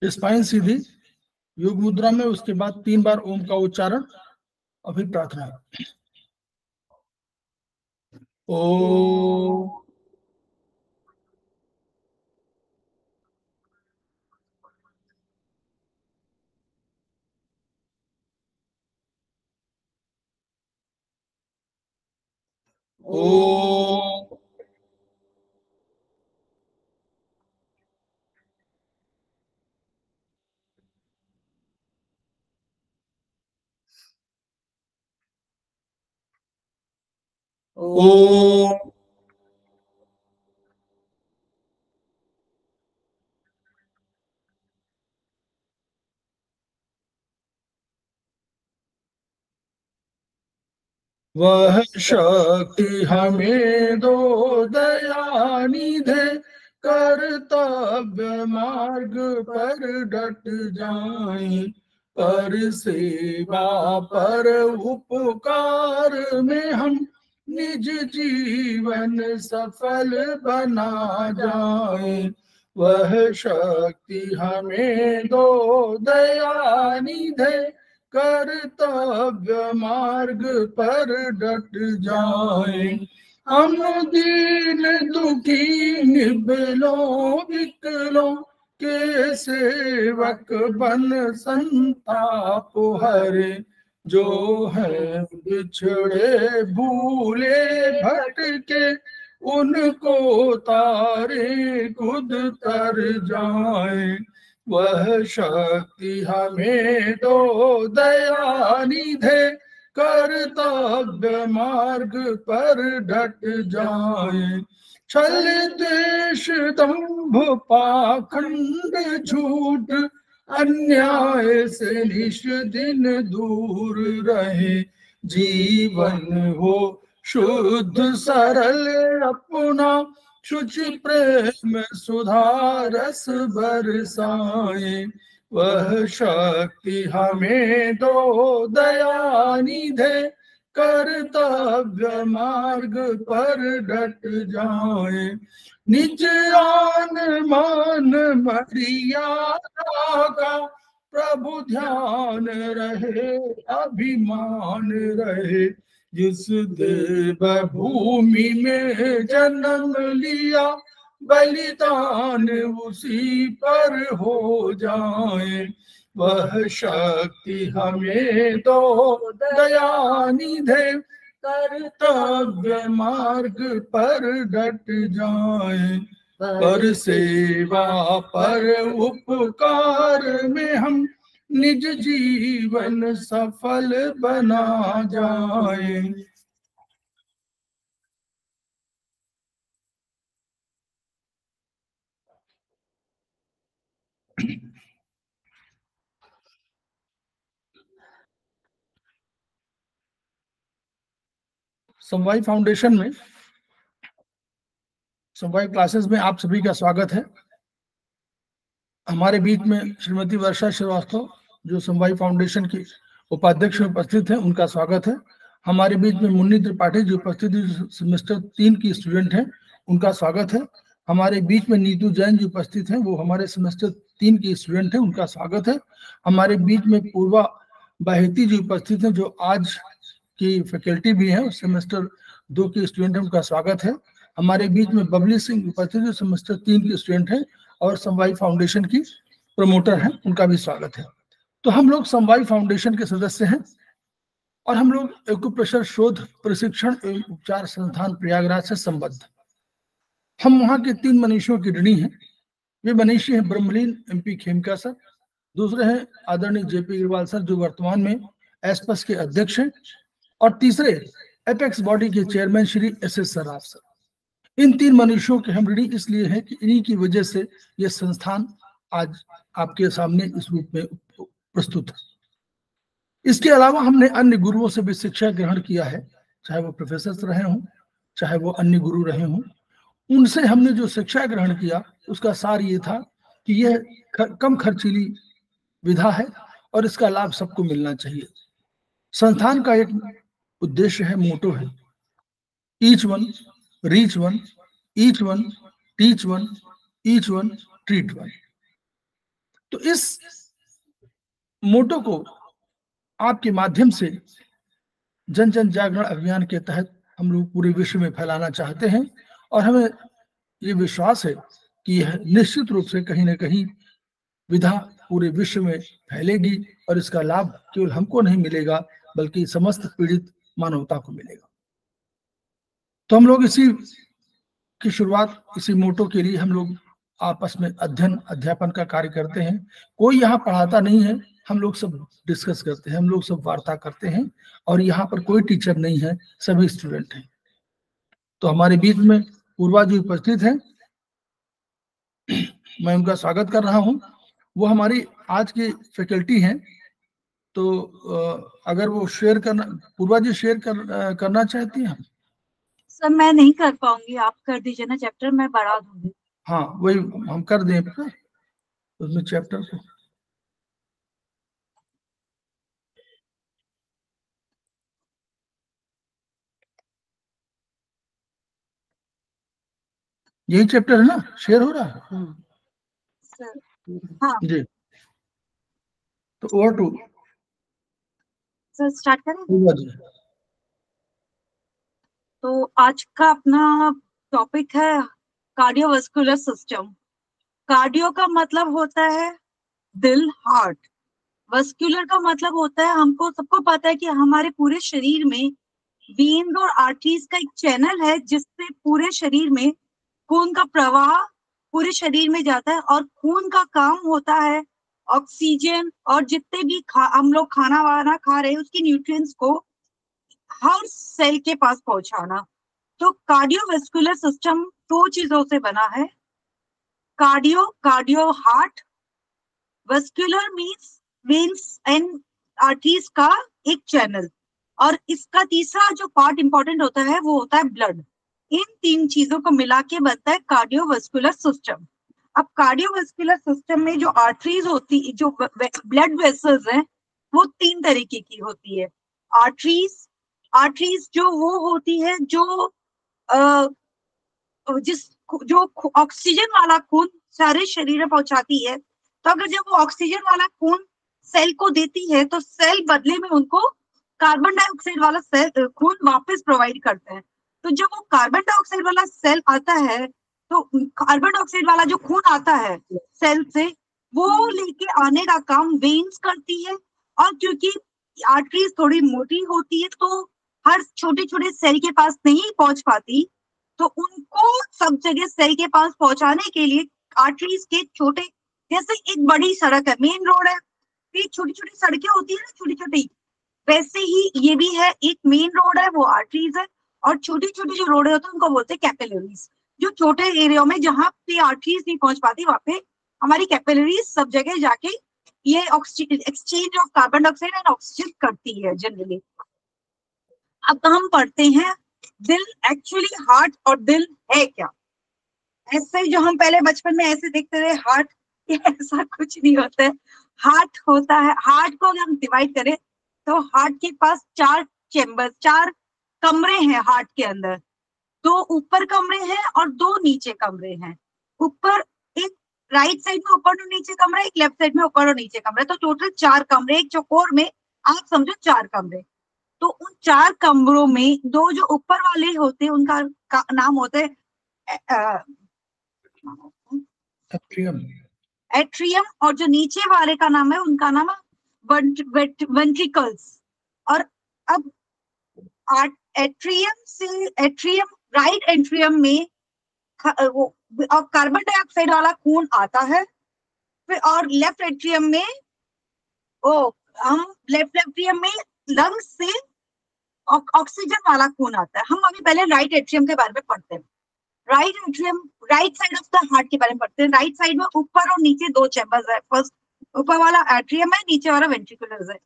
Spine सीधी, योग मुद्रा में, उसके बाद 3 बार ओम का उच्चारण और फिर प्रार्थना। ओ ओ ओ वह शक्ति हमें दो दयानिधे, कर्तव्य मार्ग पर डट जाएं, पर सेवा पर उपकार में हम निज जीवन सफल बना जाएं। वह शक्ति हमें दो दयानिधे, कर्तव्य मार्ग पर डट जाए। हम दीन दुखी निबलों विकलों के सेवक बन संताप हरे, जो है बिछड़े भूले भटके उनको तारे खुद तर जाए। वह शक्ति हमें दो दयानिधे, कर्तव्य मार्ग पर डट जाए। छल द्वेष दंभ पाखंड झूठ अन्याय से निश दिन दूर रहे, जीवन हो शुद्ध सरल अपना, शुचि प्रेम सुधारस बरसाए। वह शक्ति हमें दो दयानिधे, कर्तव्य मार्ग पर डट जाए। निज आन मान मर्यादा का प्रभु ध्यान रहे, अभिमान रहे, जिस देव भूमि में जन्म लिया, बलिदान उसी पर हो जाए। वह शक्ति हमें दो दयानिधे, कर्तव्य मार्ग पर डट जाए। पर सेवा पर उपकार में हम निज जीवन सफल बना जाए। समवाय फाउंडेशन में, समवाय क्लासेस में आप सभी का स्वागत है। हमारे बीच में श्रीमती वर्षा श्रीवास्तव, जो समवाय फाउंडेशन की उपाध्यक्ष में उपस्थित है, उनका स्वागत है। हमारे बीच में मुन्नी त्रिपाठी, जो उपस्थित सेमेस्टर 3 की स्टूडेंट हैं, उनका स्वागत है। हमारे बीच में नीतू जैन जो उपस्थित हैं, वो हमारे सेमेस्टर 3 की स्टूडेंट हैं, उनका स्वागत है। हमारे बीच में पूर्वा बाहेती जो उपस्थित हैं, जो आज की फैकल्टी भी है, सेमेस्टर 2 की स्टूडेंट है, उनका स्वागत है। हमारे बीच में बबली सिंह उपस्थित जो सेमेस्टर 3 की स्टूडेंट है और समवाय फाउंडेशन की प्रमोटर हैं, उनका भी स्वागत है। तो हम लोग समवाय फाउंडेशन के सदस्य हैं और हम लोग एक्यूप्रेशर शोध प्रशिक्षण एवं उपचार संस्थान प्रयागराज से संबद्ध। हम वहाँ के 3 मनीषियों की ऋणी हैं। वे मनीषी हैं ब्रह्मलीन MP खेमका सर, दूसरे हैं आदरणीय JP अग्रवाल सर, जो वर्तमान में एस्पस के अध्यक्ष हैं, और तीसरे एपेक्स बॉडी के chairman Shri SS Saraf sir. इन 3 मनुष्यों के हम ऋणी इसलिए हैं कि इन्हीं की वजह से यह संस्थान आज आपके सामने इस रूप में प्रस्तुत है। इसके अलावा हमने अन्य गुरुओं से भी शिक्षा ग्रहण किया है, चाहे वो प्रोफेसर रहे हों, चाहे वो अन्य गुरु रहे हों। उनसे हमने जो शिक्षा ग्रहण किया, उसका सार ये था कि यह कम खर्चीली विधा है और इसका लाभ सबको मिलना चाहिए। संस्थान का एक उद्देश्य है, मोटो है, each one reach one, each one teach one, each one treat one. तो इस मोटो को आपके माध्यम से जन जन जागरण अभियान के तहत हम लोग पूरे विश्व में फैलाना चाहते हैं, और हमें ये विश्वास है कि यह निश्चित रूप से कहीं ना कहीं विधा पूरे विश्व में फैलेगी, और इसका लाभ केवल हमको नहीं मिलेगा बल्कि समस्त पीड़ित मानवता को मिलेगा। तो हम लोग इसी की शुरुआत, इसी मोटो के लिए हम लोग आपस में अध्ययन अध्यापन का कार्य करते हैं। कोई यहाँ पढ़ाता नहीं है, हम लोग सब डिस्कस करते हैं, हम लोग सब वार्ता करते हैं, और यहाँ पर कोई टीचर नहीं है, सभी स्टूडेंट हैं। तो हमारे बीच में पूर्वा जी उपस्थित हैं, मैं उनका स्वागत कर रहा हूं। वो हमारी आज की फैकल्टी हैं, तो अगर वो शेयर करना, पूर्वा जी शेयर करना चाहती हैं? सर मैं नहीं कर पाऊंगी, आप कर दीजिए ना चैप्टर, मैं बढ़ा दूंगी। हाँ वही हम कर दें उसमें चैप्टर को। यही चैप्टर है ना, शेयर हो रहा है सर हाँ जी। तो ओवर टू सर, स्टार्ट करें। पूर्वा जी। तो आज का अपना टॉपिक है कार्डियोवास्कुलर सिस्टम। कार्डियो का मतलब होता है दिल, हार्ट। वस्कुलर का मतलब होता है, हमको सबको पता है कि हमारे पूरे शरीर में वेन्स और आर्टरीज का एक चैनल है जिससे पूरे शरीर में खून का प्रवाह पूरे शरीर में जाता है, और खून का काम होता है ऑक्सीजन और जितने भी हम लोग खाना वाना खा रहे हैं उसकी न्यूट्रिएंट्स को हर सेल के पास पहुंचाना। तो कार्डियोवास्कुलर सिस्टम दो चीजों से बना है, cardio heart, vascular means veins and arteries का एक चैनल, और इसका तीसरा जो पार्ट इंपॉर्टेंट होता है वो होता है ब्लड। इन तीन चीजों को मिला के बनता है कार्डियोवास्कुलर सिस्टम। अब कार्डियोवास्कुलर सिस्टम में जो आर्टरीज होती, जो ब्लड वेसल्स हैं, वो तीन तरीके की होती है। आर्टरीज जो वो होती है जो जिस जो ऑक्सीजन वाला खून सारे शरीर में पहुंचाती है। तो अगर जब वो ऑक्सीजन वाला खून सेल को देती है तो सेल बदले में उनको कार्बन डाइऑक्साइड वाला सेल खून वापस प्रोवाइड करते हैं। तो जब वो कार्बन डाइऑक्साइड वाला सेल आता है, तो कार्बन डाइऑक्साइड वाला जो खून आता है सेल से, वो लेके आने का काम वेन्स करती है। और क्योंकि आर्टरीज थोड़ी मोटी होती है तो हर छोटे छोटे सेल के पास नहीं पहुंच पाती, तो उनको सब जगह सेल के पास पहुंचाने के लिए आर्टरीज के छोटे, जैसे एक बड़ी सड़क है, मेन रोड है, ये छोटी छोटी सड़कें होती है ना छोटी छोटी, वैसे ही ये भी है, एक मेन रोड है वो आर्टरीज है, और छोटी छोटी जो रोड होती है उनको बोलते हैं कैपिलरीज। जो छोटे एरिया में जहां पे आर्टरीज नहीं पहुंच पाती वहां पे हमारी कैपिलरीज सब जगह जाके ये exchange of carbon dioxide and oxygen करती है जनरली। अब हम पढ़ते हैं दिल। एक्चुअली हार्ट और दिल है क्या? ऐसे जो हम पहले बचपन में ऐसे देखते थे हार्ट, ऐसा कुछ नहीं होता है। हार्ट होता है, हार्ट को अगर हम डिवाइड करें तो हार्ट के पास चार चेम्बर, चार कमरे हैं हार्ट के अंदर। दो ऊपर कमरे हैं और दो नीचे कमरे हैं। ऊपर एक राइट साइड में ऊपर और नीचे कमरा, एक लेफ्ट साइड में ऊपर और नीचे कमरा, तो टोटल चार कमरे, एक चौकोर में आप समझो चार कमरे। तो उन चार कमरों में दो जो ऊपर वाले होते हैं उनका नाम होता है एट्रियम, और जो नीचे वाले का नाम है उनका नाम है वेंट्रिकल्स। और अब राइट एट्रियम में वो कार्बन डाइऑक्साइड वाला खून आता है, फिर और लेफ्ट एट्रियम में लेफ्ट एट्रियम में लंग्स से ऑक्सीजन वाला खून आता है। हम अभी पहले राइट एट्रियम के बारे में पढ़ते हैं। Right atrium, right side of the heart के बारे में पढ़ते हैं। राइट साइड में ऊपर और नीचे दो चैम्बर्स है, फर्स्ट ऊपर वाला एट्रियम है, नीचे वाला वेंट्रिकुलर है।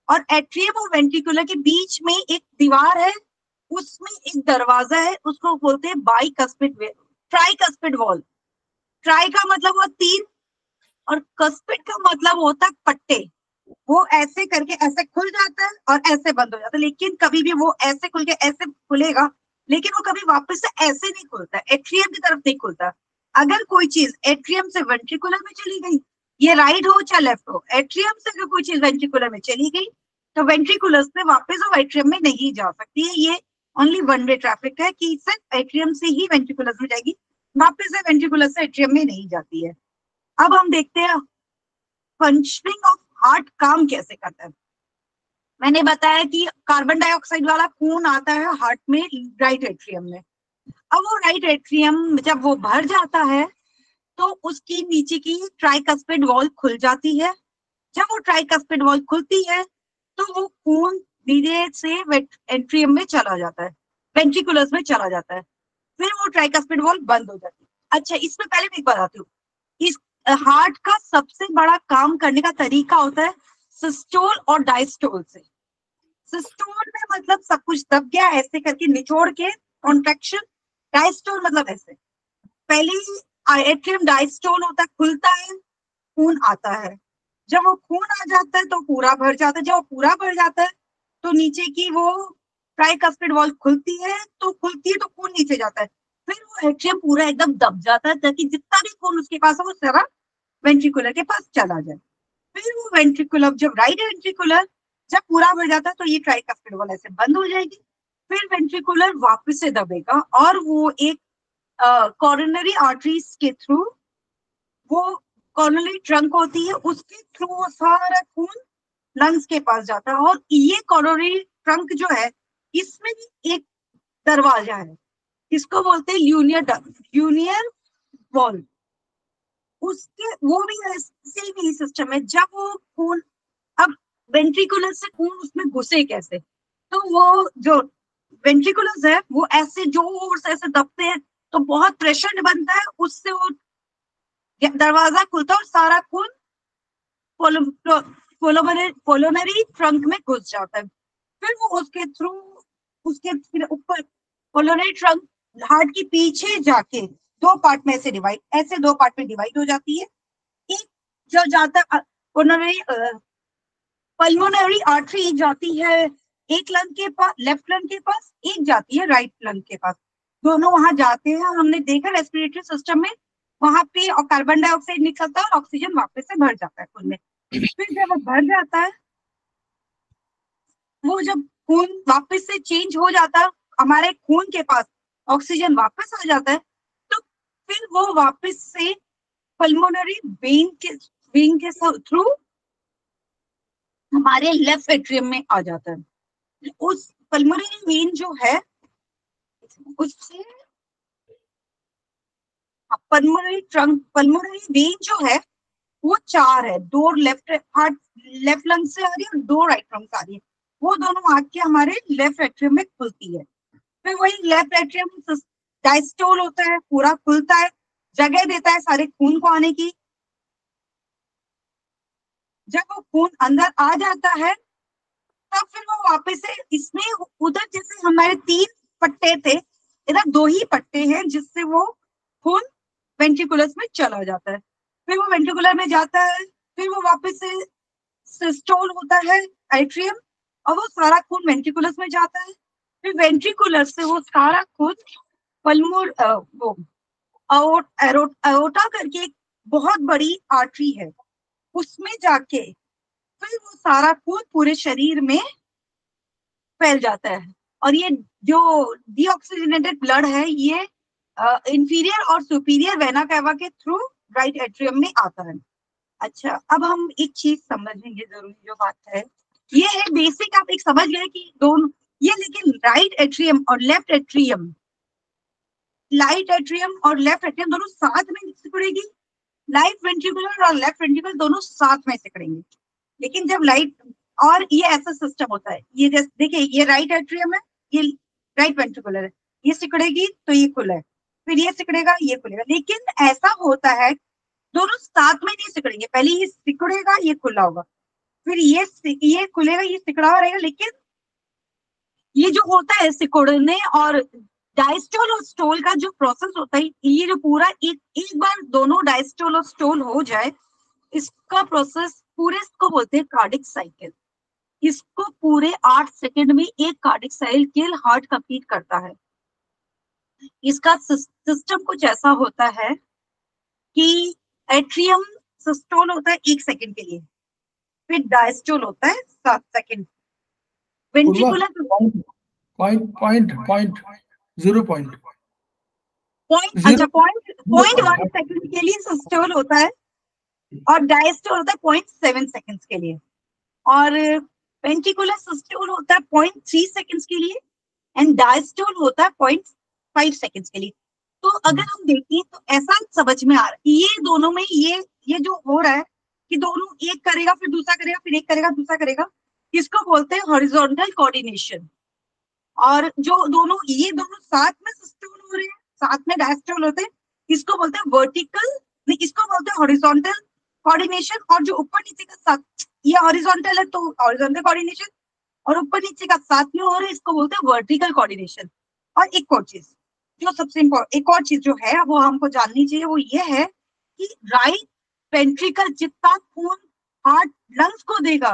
और एट्रियम और वेंट्रिकुलर के बीच में एक दीवार है, उसमें एक दरवाजा है, उसको बोलते हैं ट्राइकस्पिड वॉल। ट्राई का मतलब हुआ तीन, और कस्पिड का मतलब होता है पट्टे। वो ऐसे करके ऐसे खुल जाता है और ऐसे बंद हो जाता है, लेकिन कभी भी वो ऐसे खुल के ऐसे खुलेगा, लेकिन वो कभी वापस से ऐसे नहीं खुलता, एट्रियम की तरफ नहीं खुलता। अगर कोई चीज एट्रियम से वेंट्रिकुलर में चली गई, ये राइट हो चाहे लेफ्ट हो, एट्रियम से अगर कोई चीज वेंट्रिकुलर में चली गई तो वेंट्रिकुलर से वापस वो एट्रियम में नहीं जा सकती है। ये ओनली वन वे ट्रैफिक है कि सिर्फ एट्रियम से ही वेंट्रिकुलर में जाएगी, वापस से वेंट्रिकुलर से एट्रियम में नहीं जाती है। अब हम देखते हैं फंक्शनिंग ऑफ हार्ट काम कैसे करता है। मैंने बताया कि कार्बन डाइऑक्साइड वाला खून आता है हार्ट में राइट एट्रियम में। अब वो राइट एट्रियम जब वो भर जाता है तो उसकी नीचे की ट्राइकस्पिड वॉल्व खुल जाती है। जब वो ट्राइकस्पिड वॉल्व खुलती है तो वो खून धीरे से एट्रियम में चला जाता है, वेंट्रिकुलर्स में चला जाता है, फिर वो ट्राइकस्पिड वॉल्व बंद हो जाती है। अच्छा, इसमें पहले मैं बताती हूँ, इस हार्ट का सबसे बड़ा काम करने का तरीका होता है सिस्टोल और डायस्टोल से। सिस्टोल में मतलब सब कुछ दब गया ऐसे करके निचोड़ के कॉन्ट्रैक्शन, डायस्टोल मतलब ऐसे। पहले एट्रियम डायस्टोल होता है, खुलता है, खून आता है। जब वो खून आ जाता है तो पूरा भर जाता है, जब वो पूरा भर जाता है तो नीचे की वो ट्राइकस्पिड वॉल्व खुलती है तो खून नीचे जाता है, फिर वो एट्रियम पूरा एकदम दब जाता है ताकि जितना भी खून उसके पास है वो सारा वेंट्रिकुलर के पास चला जाए। फिर वो वेंट्रिकुलर, जब राइट वेंट्रिकुलर जब पूरा भर जाता है तो ये ट्राइकस्पिड वॉल्व ऐसे बंद हो जाएगी, फिर वेंट्रिकुलर वापस से दबेगा और वो एक कोरोनरी आर्टरीज के थ्रू, वो कोरोनरी ट्रंक होती है उसके थ्रू वो सारा खून लंग्स के पास जाता है। और ये कोरोनरी ट्रंक जो है इसमें भी एक दरवाजा है, इसको बोलते हैं ल्यूनियर वॉल्व। उसके वो भी ऐसे ही सिस्टम है। जब वो खून, अब वेंट्रिकुलर से खून उसमें घुसे कैसे, तो वो जो वेंट्रिकुलर्स है वो ऐसे जोर से ऐसे दबते हैं तो बहुत प्रेशर बनता है, उससे वो दरवाजा खुलता है और सारा खून कोलोनरी ट्रंक में घुस जाता है। फिर वो उसके थ्रू, उसके फिर ऊपर कोलोनरी ट्रंक हार्ट के पीछे जाके दो पार्ट में ऐसे डिवाइड, ऐसे दो पार्ट में डिवाइड हो जाती है। एक जो जाता है कोलोनरी पल्मोनरी आर्टरी जाती है एक लंग के पास, लेफ्ट लंग के पास, एक जाती है राइट लंग के पास, दोनों वहां जाते हैं। हमने देखा रेस्पिरेटरी सिस्टम में वहां पे और कार्बन डाइऑक्साइड निकलता है और ऑक्सीजन वापस से भर जाता है खून में। फिर जब वो भर जाता है, वो जब खून वापस से चेंज हो जाता है, हमारे खून के पास ऑक्सीजन वापस आ जाता है, तो फिर वो वापस से पल्मोनरी वेन के थ्रू हमारे लेफ्ट एट्रियम में आ जाता है। उस पल्मोनरी वेन जो है उससे पल्मोनरी ट्रंक, पल्मोनरी वेन जो है वो चार है, दो लेफ्ट हार्ट लेफ्ट लंग से आ रही है और दो राइट लंग से आ रही है, वो दोनों आके हमारे लेफ्ट एट्रियम में खुलती है। फिर वही लेफ्ट एट्रियम डायस्टोल होता है, पूरा खुलता है, जगह देता है सारे खून को आने की। जब वो खून अंदर आ जाता है तब फिर वो वापस से इसमें, उधर जैसे हमारे तीन पट्टे थे, इधर दो ही पट्टे हैं जिससे वो खून वेंट्रिकुलस में चला जाता है। फिर वो वेंट्रिकुलर में जाता है, फिर वो वापस से सिस्टोल होता है एट्रियम और वो सारा खून वेंट्रिकुलस में जाता है। फिर वेंट्रिकुलर से वो सारा खून पल्मोर वो एरोटा करके एक बहुत बड़ी आर्टरी है उसमें जाके फिर वो सारा खून पूरे शरीर में फैल जाता है। और ये जो डीऑक्सीजनेटेड ब्लड है ये इंफीरियर और सुपीरियर वेना कैवा के थ्रू राइट एट्रियम में आता है। अच्छा, अब हम एक चीज समझेंगे जरूरी जो बात है, ये है बेसिक, आप एक समझ गए कि दोनों ये, लेकिन राइट एट्रियम और लेफ्ट एट्रियम, राइट एट्रियम और लेफ्ट एट्रियम दोनों साथ में सिकुड़ेगी, राइट वेंट्रिकुलर और लेफ्ट वेंट्रिकुलर दोनों साथ में सिकुड़ेंगे। लेकिन जब लाइट, और ये ऐसा सिस्टम होता है, ये जैसे देखिए ये राइट एट्रियम है, ये राइट वेंट्रिकुलर है, ये सिकुड़ेगी तो ये खुला है, फिर ये सिकुड़ेगा ये खुलेगा। लेकिन ऐसा होता है दोनों साथ में नहीं सिकुड़ेंगे, पहले ये सिकुड़ेगा ये खुला होगा, फिर ये खुलेगा ये सिकुड़ा हुआ रहेगा। लेकिन ये जो होता है सिकुड़ने और डायस्टोल और स्टोल का जो प्रोसेस होता है, ये जो पूरा एक बार दोनों डायस्टोल और स्टोल हो जाए, इसका प्रोसेस पूरे इसको बोलते हैं कार्डिक साइकिल। इसको पूरे 8 सेकंड में एक कार्डिक साइकिल हार्ट कंप्लीट करता है। इसका सिस्टम कुछ ऐसा होता है कि एट्रियम सिस्टोल होता है 1 सेकंड के लिए, फिर डायस्टोल होता है 7 सेकंड, वेंट्रिकुलर पॉइंट 1 सेकंड के लिए सिस्टोल होता है और डायस्टोल होता है 0.7 सेकंड्स के लिए, और वेंट्रिकुलर सिस्टोल होता है 0.3 सेकंड्स के लिए एंड डायस्टोल होता है 0.5 सेकंड्स के लिए। तो अगर हम देखें तो ऐसा समझ में आ रहा है ये दोनों में ये जो हो रहा है कि दोनों एक करेगा फिर दूसरा करेगा फिर एक करेगा दूसरा करेगा, इसको बोलते हैं हॉरिजॉन्टल कोऑर्डिनेशन। और जो दोनों ये दोनों साथ में सिस्टोल हो रहे हैं, साथ में डायस्टोल होते हैं, इसको बोलते हैं वर्टिकल, इसको बोलते हैं हॉरिजॉन्टल कोऑर्डिनेशन। और जो ऊपर नीचे का साथ, ये हॉरिजॉन्टल है तो हॉरिजॉन्टल कोऑर्डिनेशन, और ऊपर नीचे का साथ में हो रहा है इसको बोलते हैं वर्टिकल कोऑर्डिनेशन। और एक और चीज जो सबसे इम्पोर्टेंट, एक और चीज जो है वो हमको जाननी चाहिए, वो ये है कि राइट वेंट्रिकल जितना खून हार्ट लंग्स को देगा,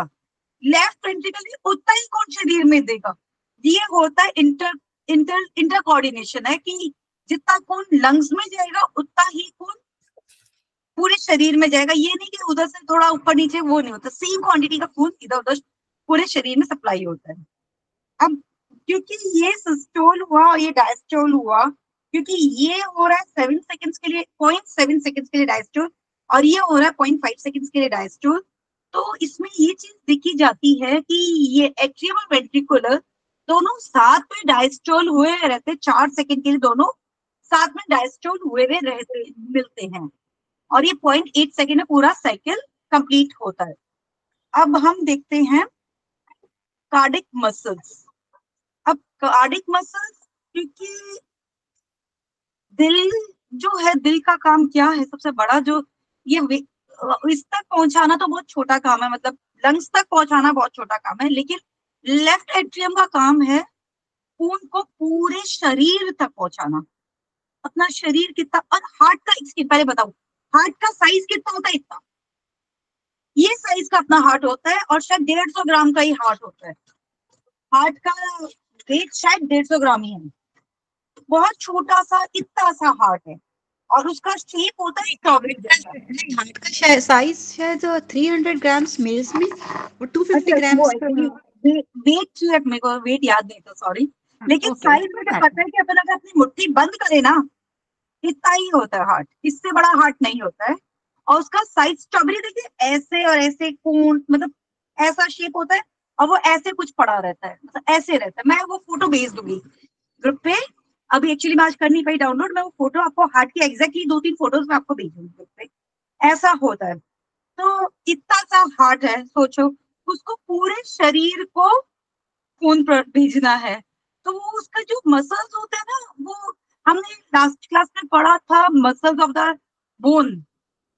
लेफ्ट वेंट्रिकल उतना ही खून शरीर में देगा। ये होता है इंटर कोऑर्डिनेशन है कि जितना खून लंग्स में जाएगा उतना ही खून पूरे शरीर में जाएगा। ये नहीं कि उधर से थोड़ा ऊपर नीचे, वो नहीं होता, सेम क्वांटिटी का खून इधर उधर पूरे शरीर में सप्लाई होता है। अब क्योंकि ये सिस्टोल हुआ और ये डायस्टोल हुआ, क्योंकि ये हो रहा है 7 सेकंड्स के लिए 0.7 सेकंड्स के लिए डायस्टोल और ये हो रहा है 0.5 सेकंड्स के लिए डायस्टोल, तो इसमें ये चीज देखी जाती है कि ये एट्रियम और वेंट्रिकुलर दोनों साथ में डायस्टोल हुए रहते, 4 सेकंड के लिए दोनों साथ में डायस्टोल हुए रहते मिलते हैं, और ये 0.8 सेकंड में पूरा साइकिल कंप्लीट होता है। अब हम देखते हैं कार्डिक मसल्स। अब कार्डिक मसल्स, क्योंकि दिल जो है, दिल का काम क्या है सबसे बड़ा, जो ये इस तक पहुंचाना तो बहुत छोटा काम है, मतलब लंग्स तक पहुंचाना बहुत छोटा काम है, लेकिन लेफ्ट एट्रियम का काम है खून को पूरे शरीर तक पहुंचाना। अपना शरीर कितना, और हार्ट का पहले बताओ, हार्ट का साइज कितना होता है? इतना, ये साइज का अपना हार्ट होता है, और शायद 150 ग्राम का ही हार्ट होता है। हार्ट का वेट शायद 150 ग्राम ही है, बहुत छोटा सा इतना सा हार्ट है, और उसका शेप होता है स्ट्रॉबेरी जैसा। हार्ट का साइज शायद 300 ग्राम्स मेल्स में और 250 ग्राम्स वेट, मेरे को वेट याद नहीं था, सॉरी, लेकिन साइज में क्या पता है कि अपन अगर अपनी मुट्ठी बंद करे ना, इतना ही होता है हार्ट, इससे बड़ा हार्ट नहीं होता है। और उसका साइज स्ट्रॉबेरी देखिए, ऐसे और ऐसे कोन, मतलब ऐसा शेप होता है, और वो ऐसे कुछ पड़ा रहता है, मतलब ऐसे रहता है। मैं वो फोटो भेज दूंगी ग्रुप पे, अभी एक्चुअली मैं आज कर नहीं पाई डाउनलोड, मैं वो फोटो आपको हार्ट की एग्जैक्टली 2-3 फोटोज में आपको भेजूंगी ग्रुप पे, ऐसा होता है। तो इतना सा हार्ट है, सोचो उसको पूरे शरीर को खून भेजना है, तो वो उसका जो मसल्स होते हैं ना, वो हमने लास्ट क्लास में पढ़ा था, मसल्स ऑफ द बोन,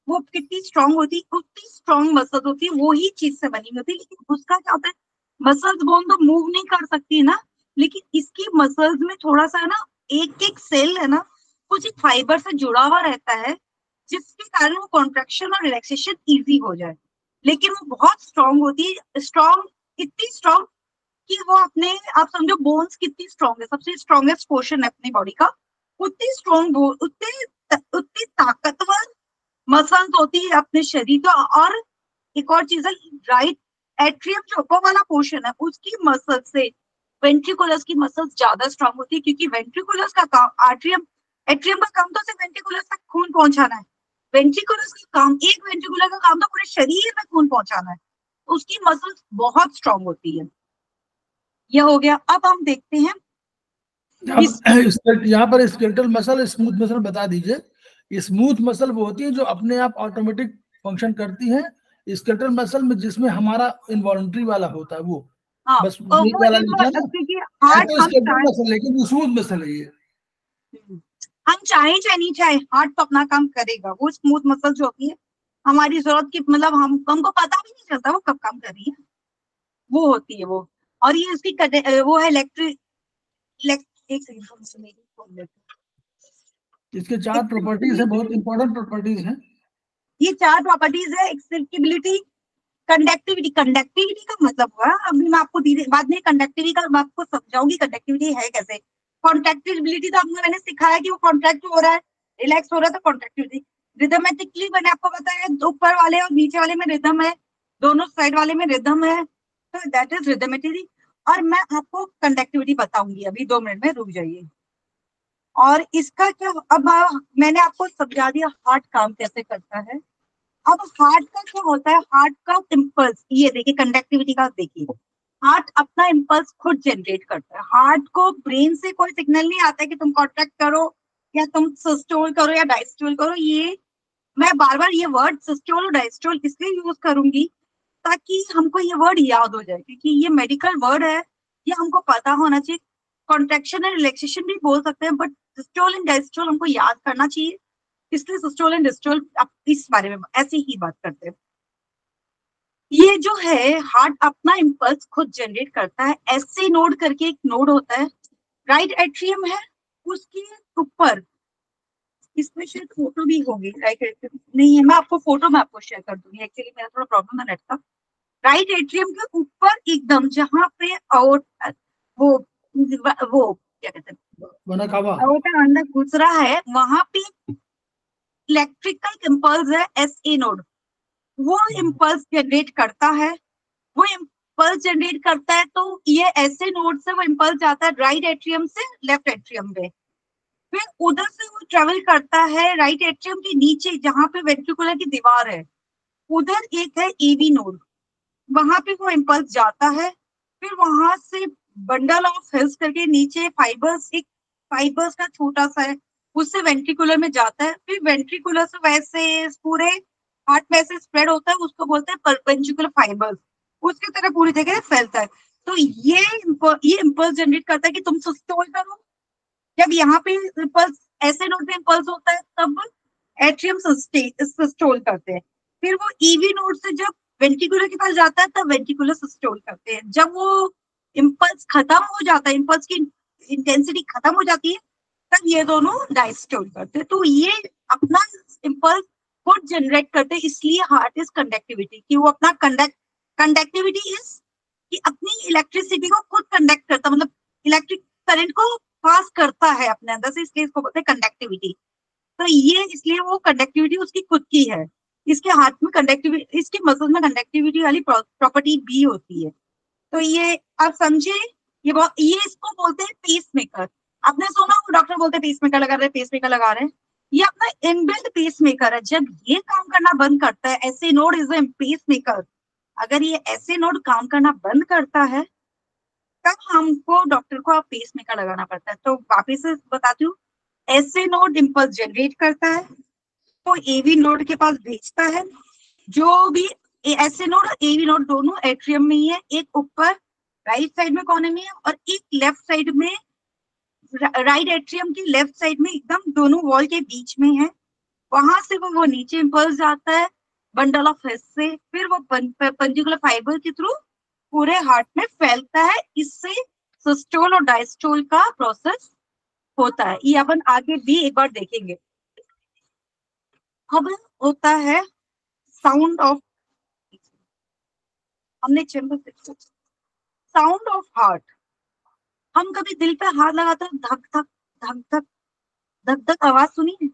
वो कितनी स्ट्रांग होती, उतनी स्ट्रांग मसल्स होती है, वो ही चीज से बनी होती है। लेकिन उसका क्या होता है, मसल्स बोन तो मूव नहीं कर सकती ना, लेकिन इसकी मसल्स में थोड़ा सा ना, एक एक सेल है ना, कुछ फाइबर से जुड़ा हुआ रहता है, जिसके कारण वो कॉन्ट्रैक्शन और रिलैक्सेशन इजी हो जाए। लेकिन वो बहुत स्ट्रांग होती है, स्ट्रांग, इतनी स्ट्रांग कि वो अपने, आप समझो बोन्स कितनी स्ट्रांग है, सबसे स्ट्रॉन्गेस्ट पोर्शन है अपनी बॉडी का, उतनी स्ट्रांग, उतनी ताकतवर मसल्स होती है अपने शरीर का। और एक और चीज है, राइट एट्रियम जो ऊपर वाला पोर्शन है, उसकी मसल से वेंट्रिकुलस की मसल्स ज्यादा स्ट्रांग होती है, क्योंकि वेंट्रिकुलस का काम, एट्रियम का काम तो सिर्फ वेंट्रिकुलस तक खून पहुंचाना है, वेंट्रिकुलस का काम, एक वेंट्रिकुलर का काम तो पूरे शरीर में खून पहुंचाना है, उसकी मसल्स बहुत स्ट्रांग होती है। यह हो गया। अब हम देखते हैं यहाँ पर स्केलेटल मसल, स्मूथ मसल बता दीजिए। स्मूथ मसल वो होती है जो अपने आप ऑटोमेटिक फंक्शन करती है, स्केलेटल मसल में जिसमें हमारा इनवॉलंटरी वाला होता है वो, हाँ, बस वाला लिखा ना, हार्ट तो स्केलेटल मसल, लेकिन स्मूथ मसल है ये। हम चाहे चाहे नहीं चाहे, हार्ट तो अपना काम करेगा। वो स्मूथ मसल जो होती है हमारी जरूरत की, मतलब हमको पता भी नहीं चलता वो कब काम कर रही है, वो होती है वो। और ये उसकी वो है इलेक्ट्रिक, एक सेकंड, इसके 4 प्रॉपर्टीज है, बहुत इंपॉर्टेंट प्रॉपर्टीज हैं। ये 4 प्रॉपर्टीज है, एक्सेप्टेबिलिटी, कंडक्टिविटी, कंडक्टिविटी का मतलब हुआ, अभी मैं आपको बाद में कंडक्टिविटी का मैं आपको समझाऊंगी कंडक्टिविटी है कैसे। कॉन्ट्रैक्टिबिलिटी तो आपको मैंने सिखाया कि वो कॉन्ट्रैक्ट हो रहा है, रिलैक्स हो रहा है, तो कॉन्ट्रैक्टिविटी। रिदमेटिकली मैंने आपको बताया ऊपर वाले और नीचे वाले में रिदम है, दोनों साइड वाले में रिदम है, तो दैट इज रिदमेटिकली। और मैं आपको कंडक्टिविटी बताऊंगी अभी 2 मिनट में, रुक जाइए। और इसका क्या, अब मैंने आपको समझा दिया हार्ट काम कैसे करता है। अब हार्ट का क्या होता है, हार्ट का इम्पल्स, ये देखिए कंडक्टिविटी का देखिए, हार्ट अपना इम्पल्स खुद जनरेट करता है। हार्ट को ब्रेन से कोई सिग्नल नहीं आता है कि तुम कॉन्ट्रैक्ट करो या तुम सिस्टोल करो या डायस्टोल करो। ये मैं बार बार ये वर्ड सिस्टोल और डायस्टोल इसलिए यूज करूंगी ताकि हमको ये वर्ड याद हो जाए, क्योंकि ये मेडिकल वर्ड है, ये हमको पता होना चाहिए। कॉन्ट्रैक्शन एंड रिलैक्सेशन भी बोल सकते हैं, बट सिस्टोल एंड डायस्टोल हमको याद करना चाहिए, इसलिए सिस्टोल एंड डिस्टोल इस बारे में ऐसे ही बात करते हैं। ये जो है हार्ट अपना इम्पल्स खुद जनरेट करता है। एससी नोड करके एक नोड होता है, राइट एट्रियम है, उसके ऊपर, इसमें शायद फोटो भी होगी, राइट एट्रियम नहीं है, मैं आपको फोटो में आपको शेयर कर दूंगी, एक्चुअली मेरा थोड़ा प्रॉब्लम है नेट का। राइट एट्रियम के ऊपर एकदम जहाँ पे वो क्या कहते हैं अंदर घुस रहा है, वहां पे इलेक्ट्रिकल इम्पल्स है एसए नोड, वो इम्पल्स जनरेट करता है। वो इम्पल्स जनरेट करता है तो ये ऐसे नोड से वो इम्पल्स जाता है राइट एट्रियम से लेफ्ट एट्रियम पे, फिर उधर से वो ट्रेवल करता है राइट एट्रियम के नीचे जहां पे वेंट्रिकुलर की दीवार है, उधर एक है एवी नोड, वहां पे वो इम्पल्स जाता है। फिर वहां से बंडल ऑफ हिल्स करके नीचे फाइबर्स, एक फाइबर्स का छोटा सा है, उससे वेंट्रिकुलर में जाता है। फिर वेंट्रिकुलर से वैसे पूरे हार्ट में से स्प्रेड होता है, उसको बोलते हैं परपेंडिकुलर फाइबर्स, उसकी तरह पूरी जगह फैलता है। तो ये इम्पल्स जनरेट करता है कि तुम सिस्टोल करो। जब यहाँ पे इम्पल्स ऐसे नोड पे इम्पल्स होता है तब एट्रियम सिस्टोल करते हैं। फिर वो ईवी नोड से जब वेंट्रिकुलर के पास जाता है तब वेंट्रिकुलर सिस्टोल करते हैं। जब वो इम्पल्स खत्म हो जाता है, इम्पल्स की इंटेंसिटी खत्म हो जाती है, तब ये दोनों डायस्टोल करते हैं। तो ये अपना इम्पल्स खुद जनरेट करते हैं, इसलिए हार्ट इज कंडक्टिविटी, कि वो अपना कंडक्टिविटी इज कि अपनी इलेक्ट्रिसिटी को खुद कंडक्ट करता, मतलब इलेक्ट्रिक करंट को पास करता है अपने अंदर से, इसलिए इसको बोलते हैं कंडक्टिविटी। तो ये इसलिए वो कंडक्टिविटी उसकी खुद की है, इसके हाथ में कंडक्टिविटी, इसके मसल्स में कंडक्टिविटी वाली प्रॉपर्टी भी होती है। तो ये आप समझे, ये इसको बोलते हैं पेस मेकर। आपने सुना वो डॉक्टर बोलते हैं पेस मेकर लगा रहे हैं, पेस मेकर लगा रहे हैं, ये अपना इनबिल्ट पेस मेकर है। जब ये काम करना बंद करता है, ऐसे node is a pacemaker, अगर ये ऐसे नोड काम करना बंद करता है तब हमको डॉक्टर को आप पेस मेकर लगाना पड़ता है। तो वापिस से बताती हूँ, ऐसे नोड इम्पल्स जनरेट करता है तो एवी नोड के पास भेजता है, जो भी ऐसे नोड और एवी नोड दोनों एट्रियम में ही है, एक ऊपर राइट साइड में कोने में है और एक लेफ्ट साइड में, राइट एट्रियम की लेफ्ट साइड में एकदम दोनों वॉल के बीच में है। वहां से वो नीचे इम्पल्स जाता है बंडल ऑफ हिल्स से, फिर वो पंजिकुलर फाइबर के थ्रू पूरे हार्ट में फैलता है। इससे सिस्टोल और डायस्टोल का प्रोसेस होता है। ये अपन आगे भी एक बार देखेंगे। अब होता है साउंड ऑफ, हमने साउंड ऑफ हार्ट। हम कभी दिल पे हाथ लगाते हैं, धक धक धक धक धक धक आवाज सुनी है,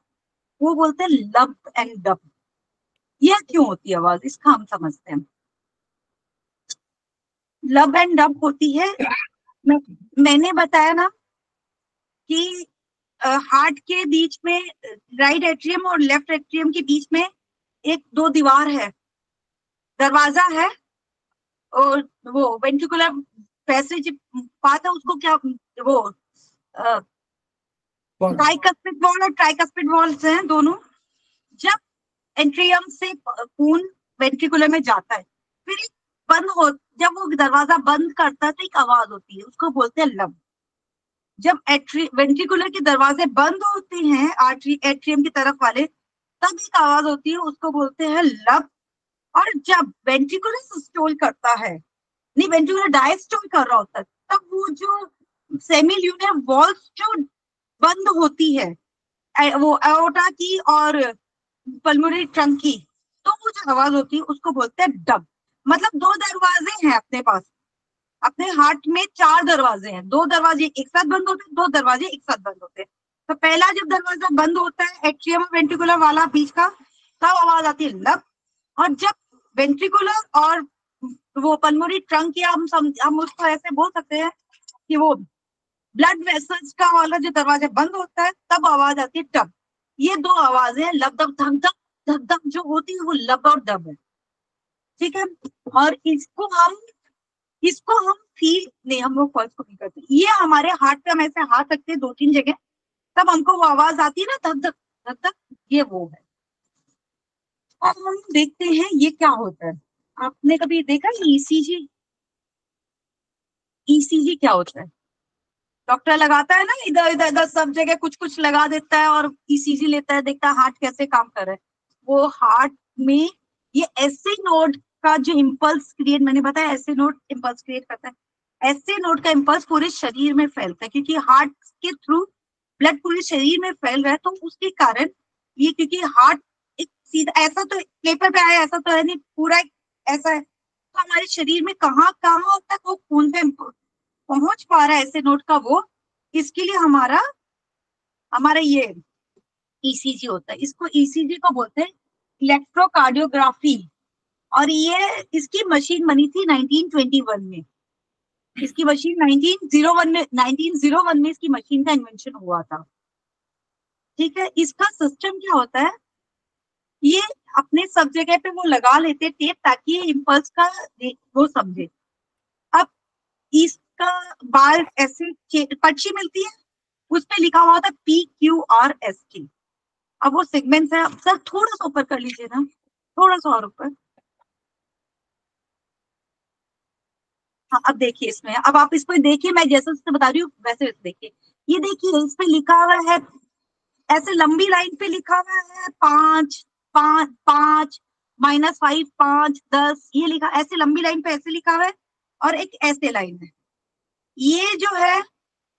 वो बोलते हैं लब एंड डब। यह क्यों होती है आवाज, इसका हम समझते हैं। लब एंड डब होती है, मैंने बताया ना कि हार्ट के बीच में, राइट एट्रियम और लेफ्ट एट्रियम के बीच में एक दो दीवार है, दरवाजा है, और वो वेंट्रिकुलर पैसेज पाथ है, उसको क्या वो ट्राइकस्पिड वॉल और ट्राइकस्पिड वॉल्स हैं दोनों। जब एट्रियम से खून वेंट्रिकुलर में जाता है, फिर जब वो दरवाजा बंद करता है तो एक आवाज होती है, उसको बोलते हैं लब। जब वेंट्रिकुलर के दरवाजे बंद होते हैं एट्रियम की तरफ वाले, तब एक आवाज होती है, उसको बोलते हैं लब। और जब वेंट्रिकुलर सिस्टोल करता है, नहीं वेंट्रिकुलर डायस्टोल कर रहा होता है, तब वो जो सेमील्यूनर वॉल्स जो बंद होती है, वो एओर्टा की और पल्मोनरी ट्रंक की, तो वो जो आवाज होती है उसको बोलते हैं डब। मतलब 2 दरवाजे हैं अपने पास, अपने हार्ट में 4 दरवाजे हैं, 2 दरवाजे एक साथ बंद होते हैं, 2 दरवाजे एक साथ बंद होते हैं। तो पहला जब दरवाजा बंद होता है एट्रियम और वेंट्रिकुलर वाला बीच का, तब आवाज आती है लब। और जब वेंट्रिकुलर और वो पल्मोनरी ट्रंक, या हम उसको ऐसे बोल सकते हैं कि वो ब्लड वेसल्स का वाला जो दरवाजा बंद होता है, तब आवाज आती है टब। ये 2 आवाजें हैं, लब दब धक धक धक धक जो होती है वो लब और दब है, ठीक है। और इसको हम फील नहीं, हम लोग पल्स को फील करते हैं। ये हमारे हार्ट पे हम ऐसे हाथ रखते हैं 2-3 जगह, तब हमको वो आवाज आती है ना धक धक धक धक, ये वो है। अब हम देखते हैं ये क्या होता है। आपने कभी देखा ईसीजी? ईसीजी क्या होता है? डॉक्टर लगाता है ना इधर इधर इधर सब जगह कुछ कुछ लगा देता है और ईसीजी लेता है, देखता है हार्ट कैसे काम कर रहा है। वो हार्ट में ये एसए नोड का जो इम्पल्स क्रिएट, मैंने बताया एसए नोड इम्पल्स क्रिएट करता है। एसए नोड का इम्पल्स पूरे शरीर में फैलता है, क्योंकि हार्ट के थ्रू ब्लड पूरे शरीर में फैल रहा है। तो उसके कारण ये, क्योंकि हार्ट एक सीधा ऐसा तो पेपर पे आया ऐसा तो है नहीं, पूरा ऐसा है, तो हमारे शरीर में कहाँ कहाँ तक वो खून पे पहुंच पा रहा है ऐसे नोट का, वो इसके लिए हमारा ये ईसीजी होता है। इसको ईसीजी को बोलते हैं इलेक्ट्रोकार्डियोग्राफी। और ये इसकी मशीन बनी थी 1921 में। इसकी मशीन 1901 में इसकी मशीन का इन्वेंशन हुआ था, ठीक है। इसका सिस्टम क्या होता है, ये अपने सब जगह पे वो लगा लेते टेप, ताकि ये इम्पल्स का वो समझे। अब इसका बार ऐसे पर्ची मिलती है, उस पे लिखा हुआ था PQRST। अब वो सेगमेंट्स है। सर थोड़ा सा ऊपर कर लीजिए ना, थोड़ा सा और ऊपर। हाँ अब देखिए इसमें, अब आप इसको देखिए, मैं जैसे उससे बता रही हूँ वैसे वैसे देखिए। ये देखिए इस पे लिखा हुआ है, ऐसे लंबी लाइन पे लिखा हुआ है 5 5 5 -5 5 10, ये लिखा ऐसे लंबी लाइन पे ऐसे लिखा हुआ है, और एक ऐसे लाइन है। ये जो है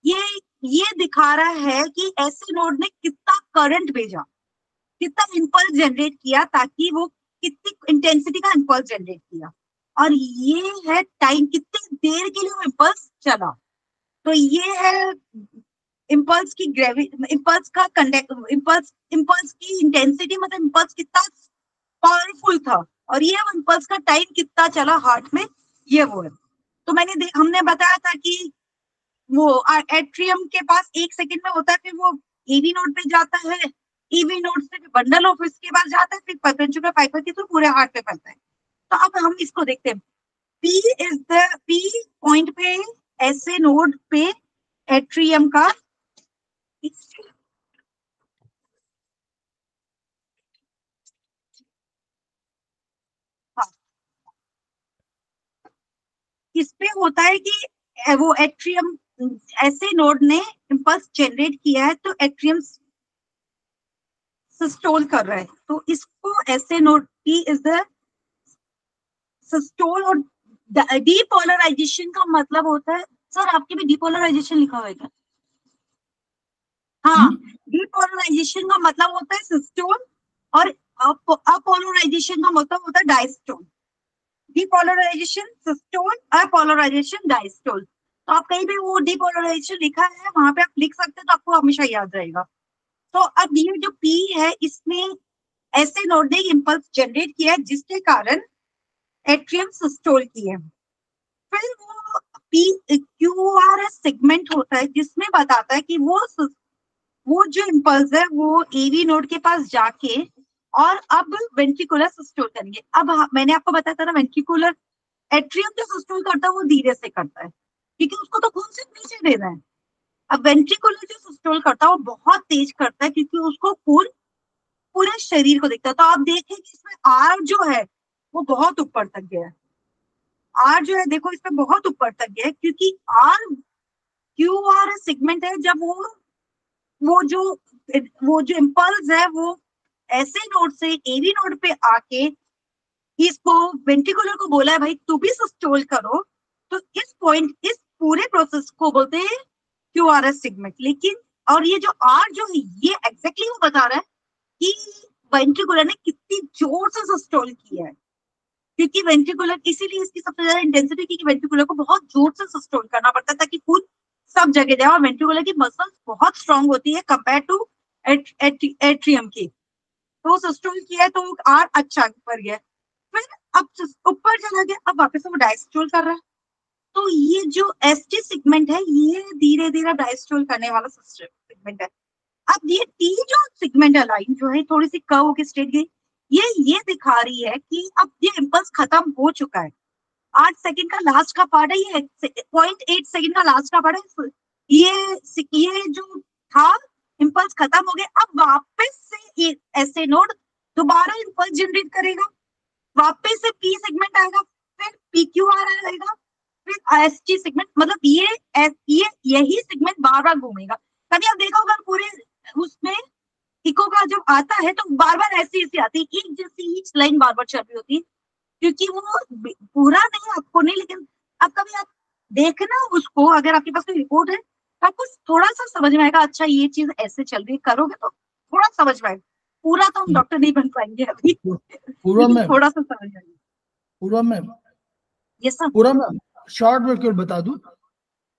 ये ये दिखा रहा है कि ऐसे नोड ने कितना करंट भेजा, कितना इम्पल्स जनरेट किया, ताकि वो कितनी इंटेंसिटी का इम्पल्स जनरेट किया। और ये है टाइम, कितनी देर के लिए वो इम्पल्स चला। तो ये है इम्पल्स की इम्पल्स का इम्पल्स की इंटेंसिटी, मतलब इम्पल्स कितना पावरफुल था, और ये इम्पल्स का टाइम कितना चला हार्ट में, ये वो है। तो हमने बताया था कि वो एट्रियम के पास 1 सेकंड में होता है, फिर वो एवी नोड पे जाता है, ईवी नोड से बंडल ऑफ इसके बाद जाता है, फिर परपेंडिकुलर फाइबर के थ्रू पूरे हार्ट पे फैलता है। तो अब हम इसको देखते हैं। पी पॉइंट पे ऐसे नोड पे एट्रियम का हाँ, इस पे होता है कि वो एट्रियम ऐसे नोड ने इम्पल्स जनरेट किया है, तो एट्रियम सिस्टोल कर रहा है, तो इसको ऐसे node P is the systole. और डीपोलराइजेशन का मतलब होता है, सर आपके भी डीपोलराइजेशन लिखा हुआ है क्या? हाँ, डीपोलराइजेशन का मतलब होता है सिस्टोल, और अपोलराइजेशन का मतलब होता है diastole. Depolarization systole, repolarization diastole. तो आप कहीं भी वो डीपोलराइजेशन लिखा है वहां पे आप लिख सकते हैं, तो आपको हमेशा याद रहेगा। तो अब ये जो पी है, इसमें ऐसे नोड ने इम्पल्स जनरेट किया है, जिसके कारण एट्रियम सिस्टोल की है। फिर वो QRS सेगमेंट होता है, जिसमें बताता है कि वो जो इम्पल्स है वो एवी नोड के पास जाके और अब वेंट्रिकुलर सिस्टोल करेंगे। अब मैंने आपको बताया था ना, वेंट्रिकुलर एट्रियम जो सिस्टोल करता है वो धीरे से करता है, क्योंकि उसको तो खून सिर्फ नीचे देना है। अब वेंट्रिकुलर जो सिस्टोल करता है वो बहुत तेज करता है, क्योंकि उसको खून पूरे शरीर को दिखता है। तो आप देखें कि इसमें आर जो है वो बहुत ऊपर तक गया है। आर जो है देखो इसमें बहुत ऊपर तक गया है, क्योंकि आर QR सेगमेंट है। जब वो जो वो जो इम्पल्स है वो ऐसे नोड से एवी नोड पे आके इसको वेंट्रिकुलर को बोला है भाई तू भी सिस्टोल करो, तो इस पॉइंट इस पूरे प्रोसेस को बोलते हैं QRS सेगमेंट। लेकिन और ये जो आर जो है ये एग्जैक्टली वो बता रहा है कि वेंट्रिकुलर ने कितनी जोर से सिस्टोल किया है। क्योंकि वेंट्रिकुलर, इसीलिए इसकी सबसे ज्यादा इंटेंसिटी, क्योंकि वेंट्रिकुलर को बहुत जोर से सस्टेन करना पड़ता है ताकि खून सब जगह जाए, और वेंट्रिकुलर की मसल्स बहुत स्ट्रांग होती है कंपेयर टू एट्रियम की। तो सिस्टोल किया है तो वो आर अच्छा ऊपर गया, फिर अब ऊपर चला गया, अब वापस वो डायस्टोल कर रहा है। तो ये जो एसटी सेगमेंट है ये धीरे धीरे डायस्टोल करने वाला सेगमेंट है। अब ये टी जो सेगमेंट है, लाइन जो है थोड़ी सी कर्व होकर स्ट्रेट गई, ये दिखा रही है कि अब ये इंपल्स खत्म हो चुका है। 8 सेकंड का लास्ट का पार्ट है, ये 0.8 सेकंड का लास्ट का पार्ट है, ये जो था इंपल्स खत्म हो गया। अब वापस से ऐसे नोड दोबारा इंपल्स जनरेट करेगा, वापस से पी सेगमेंट आएगा, फिर पीक्यूआर आएगा, फिर एसटी सेगमेंट, मतलब यही सेगमेंट बार बार घूमेगा। कभी आप देखा होगा पूरे उसमें इको का जब आता है तो बार बार ऐसी आती है, एक जैसी ईच लाइन बार बार चल रही होती है, क्योंकि वो पूरा नहीं आपको नहीं, लेकिन अब कभी आप देखना उसको, अगर आपके पास कोई रिपोर्ट है आपको थोड़ा सा समझ में आएगा, अच्छा ये चीज ऐसे चल रही है, करोगे तो थोड़ा समझ में आएगा। पूरा तो हम डॉक्टर नहीं बन पाएंगे अभी, पूरा में थोड़ा सा समझ में आएगा। पूरा में ये सब पूरा में शॉर्ट में क्यों बता दूं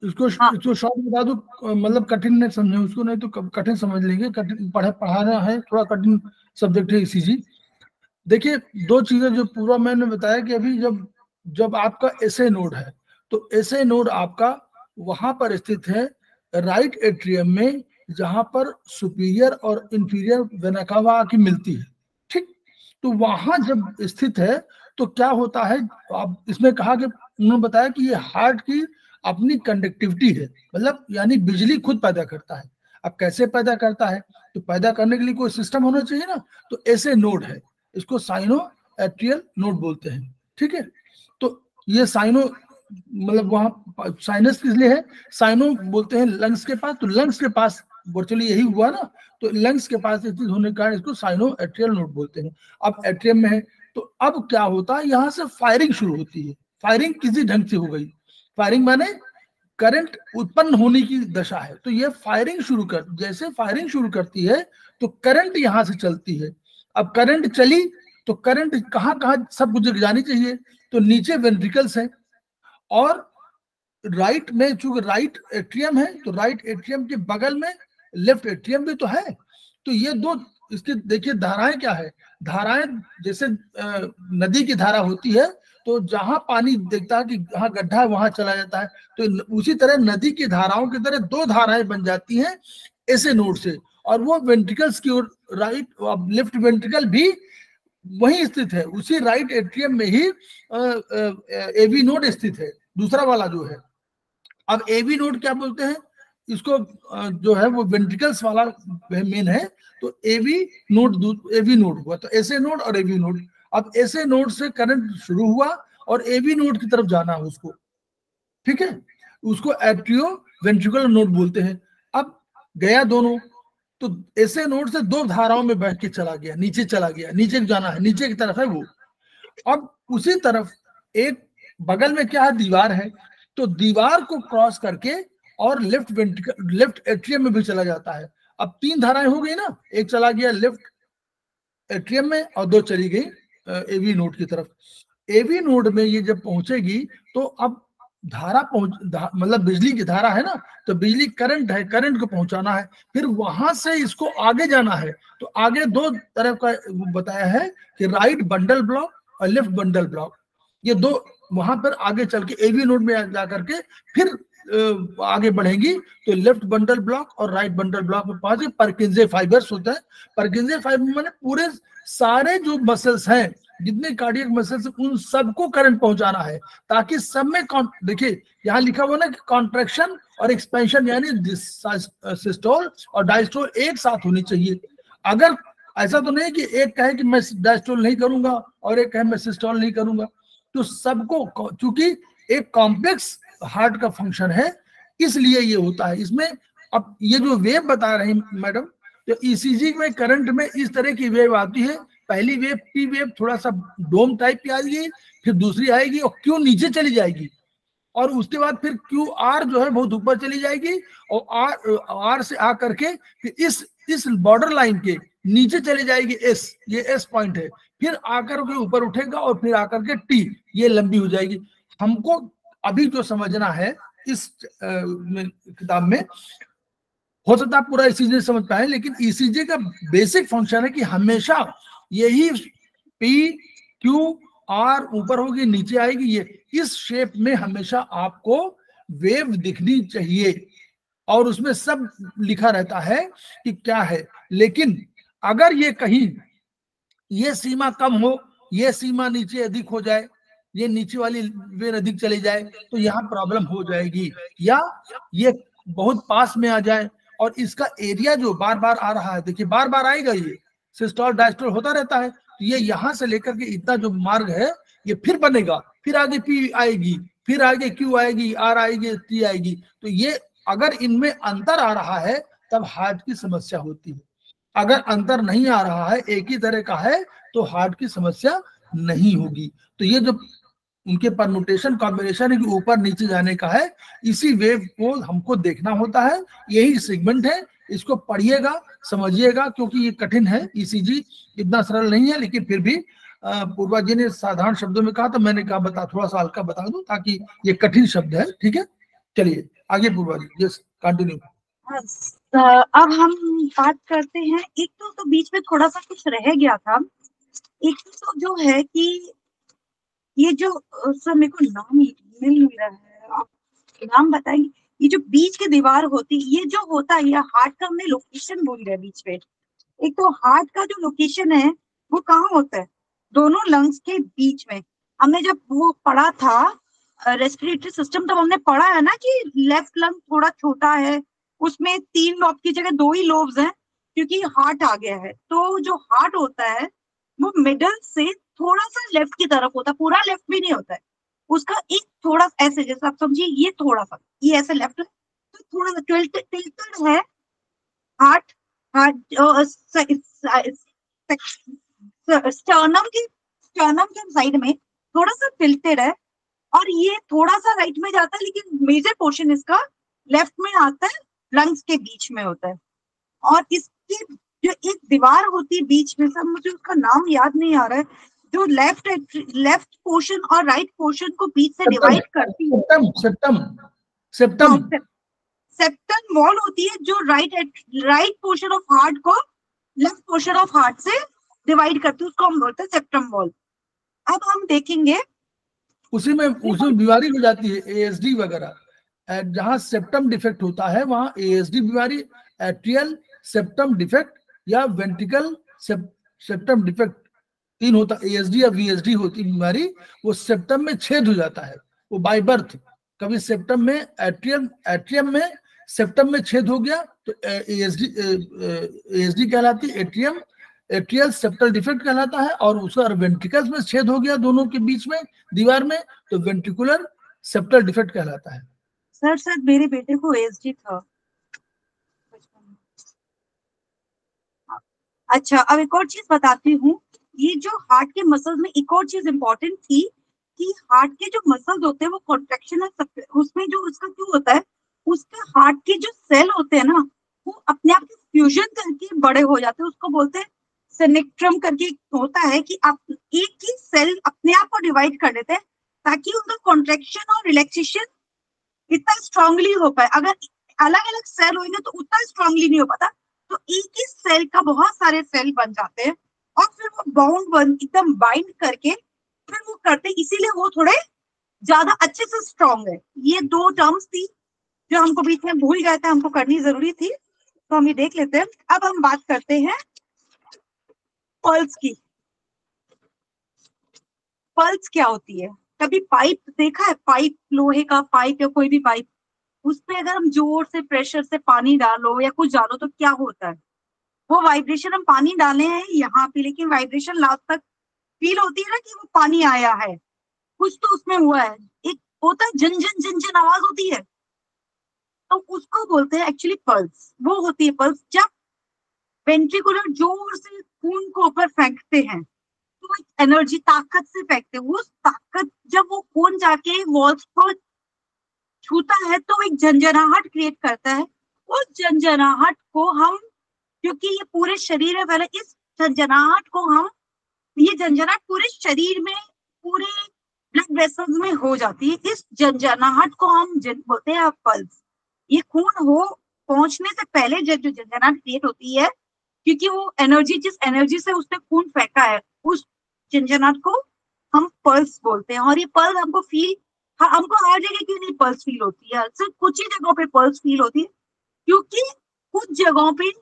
इसको, इसको शॉर्ट बता दूं, मतलब कठिन नहीं समझे उसको, नहीं तो कठिन समझ लेंगे। कठिन पढ़ाना है, थोड़ा कठिन सब्जेक्ट है ईसीजी। देखिए दो चीजें जो पूरा मैंने बताया कि अभी जब आपका एसए नोड है तो एसए नोड आपका वहां पर स्थित है राइट एट्रियम में, जहां पर सुपीरियर और इंफीरियर वेना कावा की मिलती है, ठीक। तो वहां जब स्थित है तो क्या होता है, अब इसमें कहा कि उन्होंने बताया कि ये हार्ट की अपनी कंडक्टिविटी है, मतलब यानी बिजली खुद पैदा करता है। अब कैसे पैदा करता है, तो पैदा करने के लिए कोई सिस्टम होना चाहिए ना, तो ऐसे नोड है, इसको साइनो एट्रियल नोड बोलते हैं, ठीक है। तो ये साइनो मतलब वहां साइनस किस लिए है, साइनो बोलते हैं लंग्स के पास, तो लंग्स के पास वर्चुअली यही हुआ ना, तो लंग्स के पास स्थित होने के कारण इसको साइनो एट्रियल नोड बोलते हैं। अब एट्रियम में है तो अब क्या होता है, यहाँ से फायरिंग शुरू होती है। फायरिंग किसी ढंग से हो गई, फायरिंग माने करंट उत्पन्न होने की दशा है, तो ये फायरिंग शुरू कर, जैसे फायरिंग शुरू करती है तो करंट यहां से चलती है। अब करंट चली तो करंट कहाँ कहाँ सब कुछ जानी चाहिए, तो नीचे वेंट्रिकल्स है, और राइट में चूंकि राइट एट्रियम है तो राइट एट्रियम के बगल में लेफ्ट एट्रियम भी तो है। तो ये दो इसके देखिए धाराएं क्या है, धाराएं जैसे नदी की धारा होती है तो जहां पानी देखता है कि जहां गड्ढा है वहां चला जाता है, तो उसी तरह नदी की धाराओं की तरह दो धाराएं बन जाती हैं ऐसे नोड से, और वो वेंट्रिकल्स की ओर राइट, अब लेफ्ट वेंट्रिकल भी वही स्थित है, उसी राइट एट्रियम में ही एवी नोड स्थित है, दूसरा वाला जो है। अब एवी नोड क्या बोलते हैं इसको, जो है वो वेंट्रिकल्स वाला मेन है, तो एवी नोड हुआ, तो ऐसे नोड और एवी नोड। अब ऐसे नोड से करंट शुरू हुआ और एवी नोड की तरफ जाना है उसको, ठीक है, उसको एट्रियो वेंट्रिकुलर नोड बोलते हैं। अब गया दोनों, तो ऐसे नोड से दो धाराओं में बैठ के चला गया, नीचे चला गया, नीचे जाना है, नीचे की तरफ है वो। अब उसी तरफ एक बगल में क्या है, दीवार है, तो दीवार को क्रॉस करके और लेफ्ट एट्रियम में भी चला जाता है। अब तीन धाराएं हो गई ना, एक चला गया लेफ्ट एट्रियम में और दो चली गई एवी नोड की तरफ। एवी नोड में ये जब पहुंचेगी तो अब धारा मतलब बिजली की धारा है ना, तो बिजली करंट है, करंट को पहुंचाना है, फिर वहां से इसको आगे जाना है। तो आगे दो तरफ का बताया है कि राइट बंडल ब्लॉक और लेफ्ट बंडल ब्लॉक, ये दो वहां पर आगे चल के एवी नोड में जाकर के फिर आगे बढ़ेंगी, तो लेफ्ट बंडल ब्लॉक और राइट बंडल ब्लॉक में पहुंचे। परकिंजे फाइबर्स होता है, परकिंजे फाइबर मैंने पूरे सारे जो मसल्स हैं, जितने कार्डियक मसल्स, उन सबको करंट पहुंचाना है, ताकि सब में देखिए यहाँ लिखा हुआ ना कि कॉन्ट्रैक्शन और एक्सपेंशन यानी सिस्टोल और डायस्टोल एक साथ होनी चाहिए। अगर ऐसा तो नहीं कि एक कहे कि मैं डायस्टोल नहीं करूंगा और एक कहे मैं सिस्टोल नहीं करूंगा, तो सबको, चूंकि एक कॉम्प्लेक्स हार्ट का फंक्शन है इसलिए ये होता है इसमें। अब ये जो वेव बता रहे हैं मैडम, तो ईसीजी में करंट में इस तरह की वेव आती है, पहली वेव पी वेव थोड़ा सा डोम टाइप की आएगी, फिर दूसरी आएगी और क्यू नीचे चली जाएगी, और उसके बाद फिर क्यू आर जो है बहुत ऊपर चली जाएगी, और आर से आ करके फिर इस बॉर्डर लाइन के नीचे चली जाएगी एस, ये एस पॉइंट है, फिर आकर के ऊपर उठेगा और फिर आकर के टी, ये लंबी हो जाएगी। हमको अभी जो समझना है इस किताब में, हो सकता है पूरा ईसीजी समझ पाए, लेकिन ईसीजी का बेसिक फंक्शन है कि हमेशा यही पी क्यू आर ऊपर होगी नीचे आएगी, ये इस शेप में हमेशा आपको वेव दिखनी चाहिए और उसमें सब लिखा रहता है कि क्या है। लेकिन अगर ये कहीं ये सीमा कम हो, ये सीमा नीचे अधिक हो जाए, ये नीचे वाली वेव अधिक चली जाए तो यहाँ प्रॉब्लम हो जाएगी, या ये बहुत पास में आ जाए और इसका एरिया जो बार बार आ रहा है, देखिए बार बार आएगा, ये सिस्टोल डायस्टोल होता रहता है, तो ये यहाँ से लेकर के इतना जो मार्ग है ये फिर बनेगा, फिर आगे पी आएगी, फिर आगे क्यू आएगी, आर आएगी, टी आएगी। तो ये अगर इनमें अंतर आ रहा है तब हार्ट की समस्या होती है। अगर अंतर नहीं आ रहा है, एक ही तरह का है, तो हार्ट की समस्या नहीं होगी। तो ये जो उनके परमुटेशन कॉम्बिनेशन है कि ऊपर नीचे जाने का है, इसी वेव को हमको देखना होता है, यही सेगमेंट है। इसको पढ़िएगा, समझिएगा, क्योंकि ये कठिन है, ईसीजी इतना सरल नहीं है, लेकिन फिर भी पूर्वा जी ने साधारण शब्दों में कहा तो मैंने कहा थोड़ा सा हल्का बता दूं ताकि ये कठिन शब्द है। ठीक है, चलिए आगे पूर्वा जी, यस कंटिन्यू। अब हम बात करते हैं, एक तो बीच में थोड़ा सा कुछ रह गया था। एक तो जो है कि ये जो सर मेरे को नाम मिल नहीं रहा है, आप नाम बताएंगे। ये जो बीच की दीवार होती है, ये जो होता है, ये हार्ट का हमने लोकेशन बोल रहे बीच में। एक तो हार्ट का जो लोकेशन है वो कहाँ होता है, दोनों लंग्स के बीच में। हमने जब वो पढ़ा था रेस्पिरेटरी सिस्टम, तब हमने पढ़ा है ना कि लेफ्ट लंग थोड़ा छोटा है, उसमें 3 लोब की जगह 2 ही लोब्स हैं क्योंकि हार्ट आ गया है। तो जो हार्ट होता है वो मिडल से थोड़ा सा लेफ्ट की तरफ होता है, पूरा लेफ्ट भी नहीं होता है, उसका एक थोड़ा ऐसे, जैसे आप समझिए ये थोड़ा सा, ये ऐसे लेफ्ट है तो थोड़ा सा टिल्टेड है हार्ट। स्टर्नम के साइड में थोड़ा सा टिल्टेड है, और ये थोड़ा सा राइट में जाता है, लेकिन मेजर पोर्शन इसका लेफ्ट में आता है, लंग्स के बीच में होता है। और इसकी जो एक दीवार होती है बीच में, सब मुझे उसका नाम याद नहीं आ रहा है, जो लेफ्ट पोर्शन और राइट पोर्शन को बीच से डिवाइड करती है। सेप्टम वॉल होती है जो राइट पोर्शन ऑफ हार्ट को लेफ्ट पोर्शन ऑफ हार्ट से डिवाइड करती है, उसको हम बोलते हैं सेप्टम वॉल। अब हम देखेंगे उसमें बीमारी हो जाती है एएसडी वगैरह, जहां सेप्टम डिफेक्ट होता है वहां एएसडी बीमारी, एट्रियल सेप्टम डिफेक्ट या वेंट्रिकल सेप्टम डिफेक्ट, 3 होता है। एएसडी या वीएसडी होती है बीमारी, वो सेप्टम में छेद हो जाता है, वो बाय बर्थ। कभी सेप्टम में एट्रियम में सेप्टम में छेद हो गया तो एएसडी कहलाती है, एट्रियल सेप्टल डिफेक्ट कहलाता है, और उसका वेंट्रिकल्स में छेद हो गया दोनों के बीच में दीवार में तो वेंट्रिकुलर सेप्टल डिफेक्ट कहलाता है। सर मेरे बेटे को एएसडी था। अच्छा, अब एक और चीज बताती हूँ, ये जो हार्ट के मसल्स में एक और चीज इंपॉर्टेंट थी कि हार्ट के जो मसल्स होते हैं वो कॉन्ट्रैक्शन है, उसमें जो उसका क्यों होता है, उसके हार्ट के जो सेल होते हैं ना, वो अपने आप फ्यूजन करके बड़े हो जाते हैं, उसको बोलते हैं सिनेक्ट्रम करके होता है कि आप एक ही सेल अपने आप को डिवाइड कर देते हैं ताकि उनका कॉन्ट्रैक्शन और रिलैक्सेशन इतना स्ट्रांगली हो पाए। अगर अलग अलग सेल होंगे तो उतना स्ट्रांगली नहीं हो पाता, तो एक ही सेल का बहुत सारे सेल बन जाते हैं और फिर वो एकदम बाइंड करके फिर वो करते हैं, इसीलिए वो थोड़े ज्यादा अच्छे से स्ट्रांग है। ये 2 टर्म्स थी जो हमको बीच में भूल गए थे, हमको करनी जरूरी थी, तो हम ये देख लेते हैं। अब हम बात करते हैं पल्स की। पल्स क्या होती है, कभी पाइप देखा है, पाइप, लोहे का पाइप या कोई भी पाइप, उसमें अगर हम जोर से प्रेशर से पानी डालो या कुछ डालो तो क्या होता है, वो वाइब्रेशन, हम पानी डाले हैं यहाँ पे लेकिन वाइब्रेशन लास्ट तक फील होती है ना कि वो पानी आया है, कुछ तो उसमें हुआ है, एक होता है जन जन जन जन आवाज होती है, तो उसको बोलते हैं एक्चुअली पल्स। वो होती है पल्स जब वेंट्रिकुलर जोर से खून को ऊपर फेंकते हैं, तो एक एनर्जी, ताकत से फेंकते हैं, उस ताकत जब वो खून जाके वॉल्स को छूता है तो एक झंझनाहट क्रिएट करता है। उस झंझनाहट को हम, क्योंकि ये पूरे शरीर है, पहले इस झंझनाहट को हम ये झंझनाहट पूरे शरीर में, पूरे ब्लड वेसल्स में हो जाती है। इस झंझनाहट को हम बोलते हैं पल्स। ये खून हो पहुंचने से पहले जो झंझनाहट क्रिएट होती है, क्योंकि वो एनर्जी, जिस एनर्जी से उसने खून फेंका है, उस झंझनाहट को हम पल्स बोलते हैं। और ये पल्स हमको फील, हमको हर जगह क्यों नहीं पल्स फील होती है, सिर्फ कुछ ही जगहों पे पल्स फील होती है, क्योंकि कुछ जगहों पे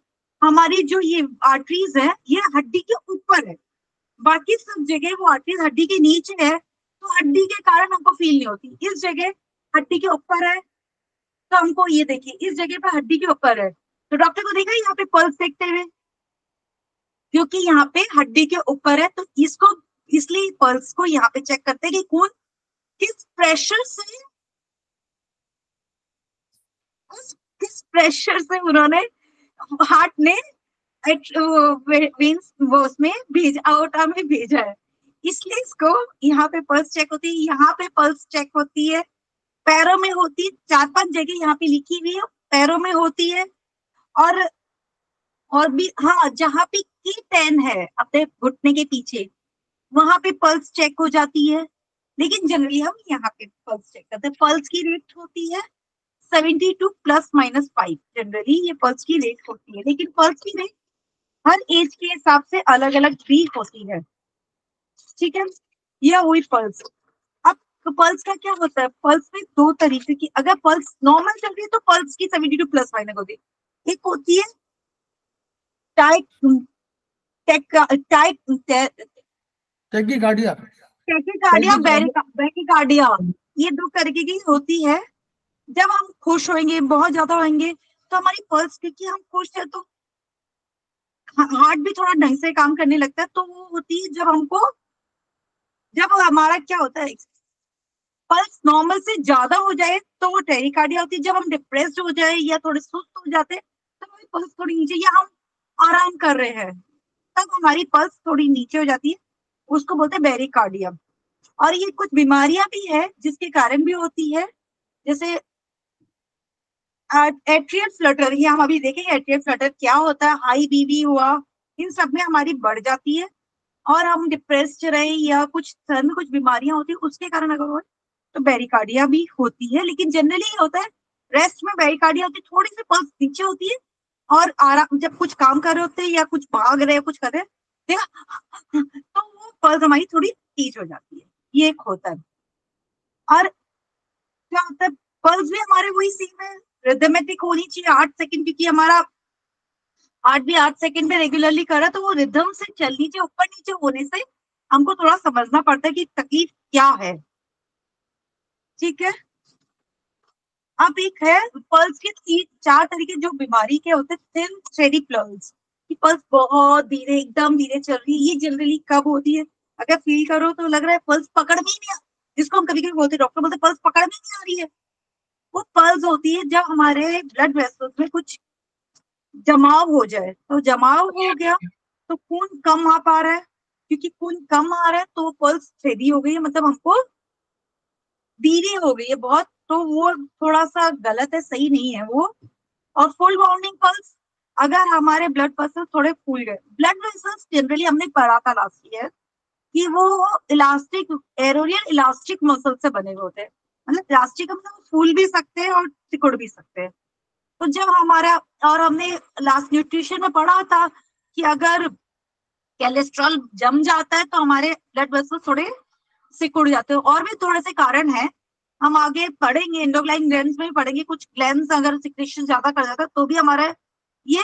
हमारी जो ये आर्टरीज है ये हड्डी के ऊपर है, बाकी सब जगह वो आर्टरीज हड्डी के नीचे है, तो हड्डी के कारण हमको फील नहीं होती। इस जगह हड्डी के ऊपर है, तो हमको ये देखिए इस जगह पे हड्डी के ऊपर है, तो डॉक्टर को देखा यहाँ पे पल्स देखते हुए, क्योंकि यहाँ पे हड्डी के ऊपर है, तो इसको इसलिए पल्स को यहाँ पे चेक करते हैं कि खून किस प्रेशर से, किस प्रेशर से उन्होंने, हार्ट ने वेन्स वो उसमें भेज, आउटा में भेजा है, इसलिए इसको यहाँ पे पल्स चेक होती है। यहाँ पे पल्स चेक होती है, पैरों में होती है, 4-5 जगह यहाँ पे लिखी हुई है, पैरों में होती है, और भी हाँ, जहाँ पे की10 है अपने घुटने के पीछे, वहां पे पल्स चेक हो जाती है। लेकिन जनरली हम यहाँ पे पल्स चेक करते हैं। पल्स की रेट होती है 72 ±5, जनरली ये पल्स की रेट होती है, लेकिन पल्स की रेट हर एज के हिसाब से अलग अलग भी होती है, ठीक है। यह हुई पल्स। अब पल्स का क्या होता है, पल्स में 2 तरीके की, अगर पल्स नॉर्मल चल रही है तो पल्स की 72 ± होती है। एक होती है टैकीकार्डिया, ब्रैकीकार्डिया, ये 2 तरीके की होती है। जब हम खुश होंगे, बहुत ज्यादा होंगे, तो हमारी पल्स, क्योंकि हम खुश है तो हार्ट भी थोड़ा ढंग से काम करने लगता है, तो वो होती है जब हमारा क्या होता है, पल्स नॉर्मल से ज्यादा हो जाए तो वो टैकीकार्डिया होती है। जब हम डिप्रेस्ड हो जाए या थोड़े सुस्त हो जाते हैं तो हमारी पल्स थोड़ी नीचे, या हम आराम कर रहे हैं तब हमारी पल्स थोड़ी नीचे हो जाती है, उसको बोलते हैं ब्रैकीकार्डिया। और ये कुछ बीमारियां भी है जिसके कारण भी होती है, जैसे एट्रियल फ्लटर, ये हम अभी देखेंगे एट्रियल फ्लटर क्या होता है, हाई बीबी हुआ, इन सब में हमारी बढ़ जाती है, और हम डिप्रेस्ड रहे या कुछ सर में कुछ बीमारियां होती है उसके कारण अगर हो तो ब्रैकीकार्डिया भी होती है। लेकिन जनरली ये होता है, रेस्ट में ब्रैकीकार्डिया होती है, थोड़ी सी पल्स नीचे होती है, और आराम जब कुछ काम कर रहे होते हैं या कुछ भाग रहे हैं, कुछ कर रहे हैं, तो वो पल्स हमारी थोड़ी तेज हो जाती है, ये एक होता है। और क्या होता है, पल्स भी हमारे वही सेम है, रिदमेटिक होनी चाहिए 8 सेकंड, क्योंकि हमारा हार्ट भी 8 सेकंड में रेगुलरली कर रहा है, तो वो रिदम से चलनी चाहिए। ऊपर नीचे होने से हमको थोड़ा समझना पड़ता है कि तकलीफ क्या है, ठीक है। अब एक है पल्स के 4 तरीके जो बीमारी के होते हैं, थिन स्टेडी पल्स, कि पल्स बहुत धीरे, एकदम धीरे चल रही है। ये जनरली कब होती है, अगर फील करो तो लग रहा है पल्स पकड़ में ही नहीं, जिसको हम कभी कभी बोलते, डॉक्टर बोलते पल्स पकड़ में नहीं आ रही है, वो पल्स होती है जब हमारे ब्लड वेसल्स में कुछ जमाव हो जाए। तो जमाव हो गया तो खून कम आ पा रहा है, क्योंकि खून कम आ रहा है तो पल्स स्टेडी हो गई है, मतलब हमको धीरे हो गई है बहुत, तो वो थोड़ा सा गलत है, सही नहीं है वो। और फुल बाउंडिंग पल्स, अगर हमारे ब्लड वेसल्स थोड़े फूल गए, ब्लड वेसल्स जनरली हमने पढ़ा था लास्ट ईयर कि वो इलास्टिक, एरोरियल इलास्टिक मसल से बने हुए होते हैं, मतलब इलास्टिक मतलब फूल भी सकते हैं और सिकुड़ भी सकते हैं। तो जब हमारा, और हमने लास्ट न्यूट्रिशन में पढ़ा था कि अगर कोलेस्ट्रॉल जम जाता है तो हमारे ब्लड वेसल्स थोड़े सिकुड़ जाते हैं। और भी थोड़े से कारण है, हम आगे पढ़ेंगे, एंडोक्राइन ग्लैंड्स में पढ़ेंगे, कुछ ग्लैंड्स अगर सिक्रेशन ज्यादा कर जाता है तो भी हमारा ये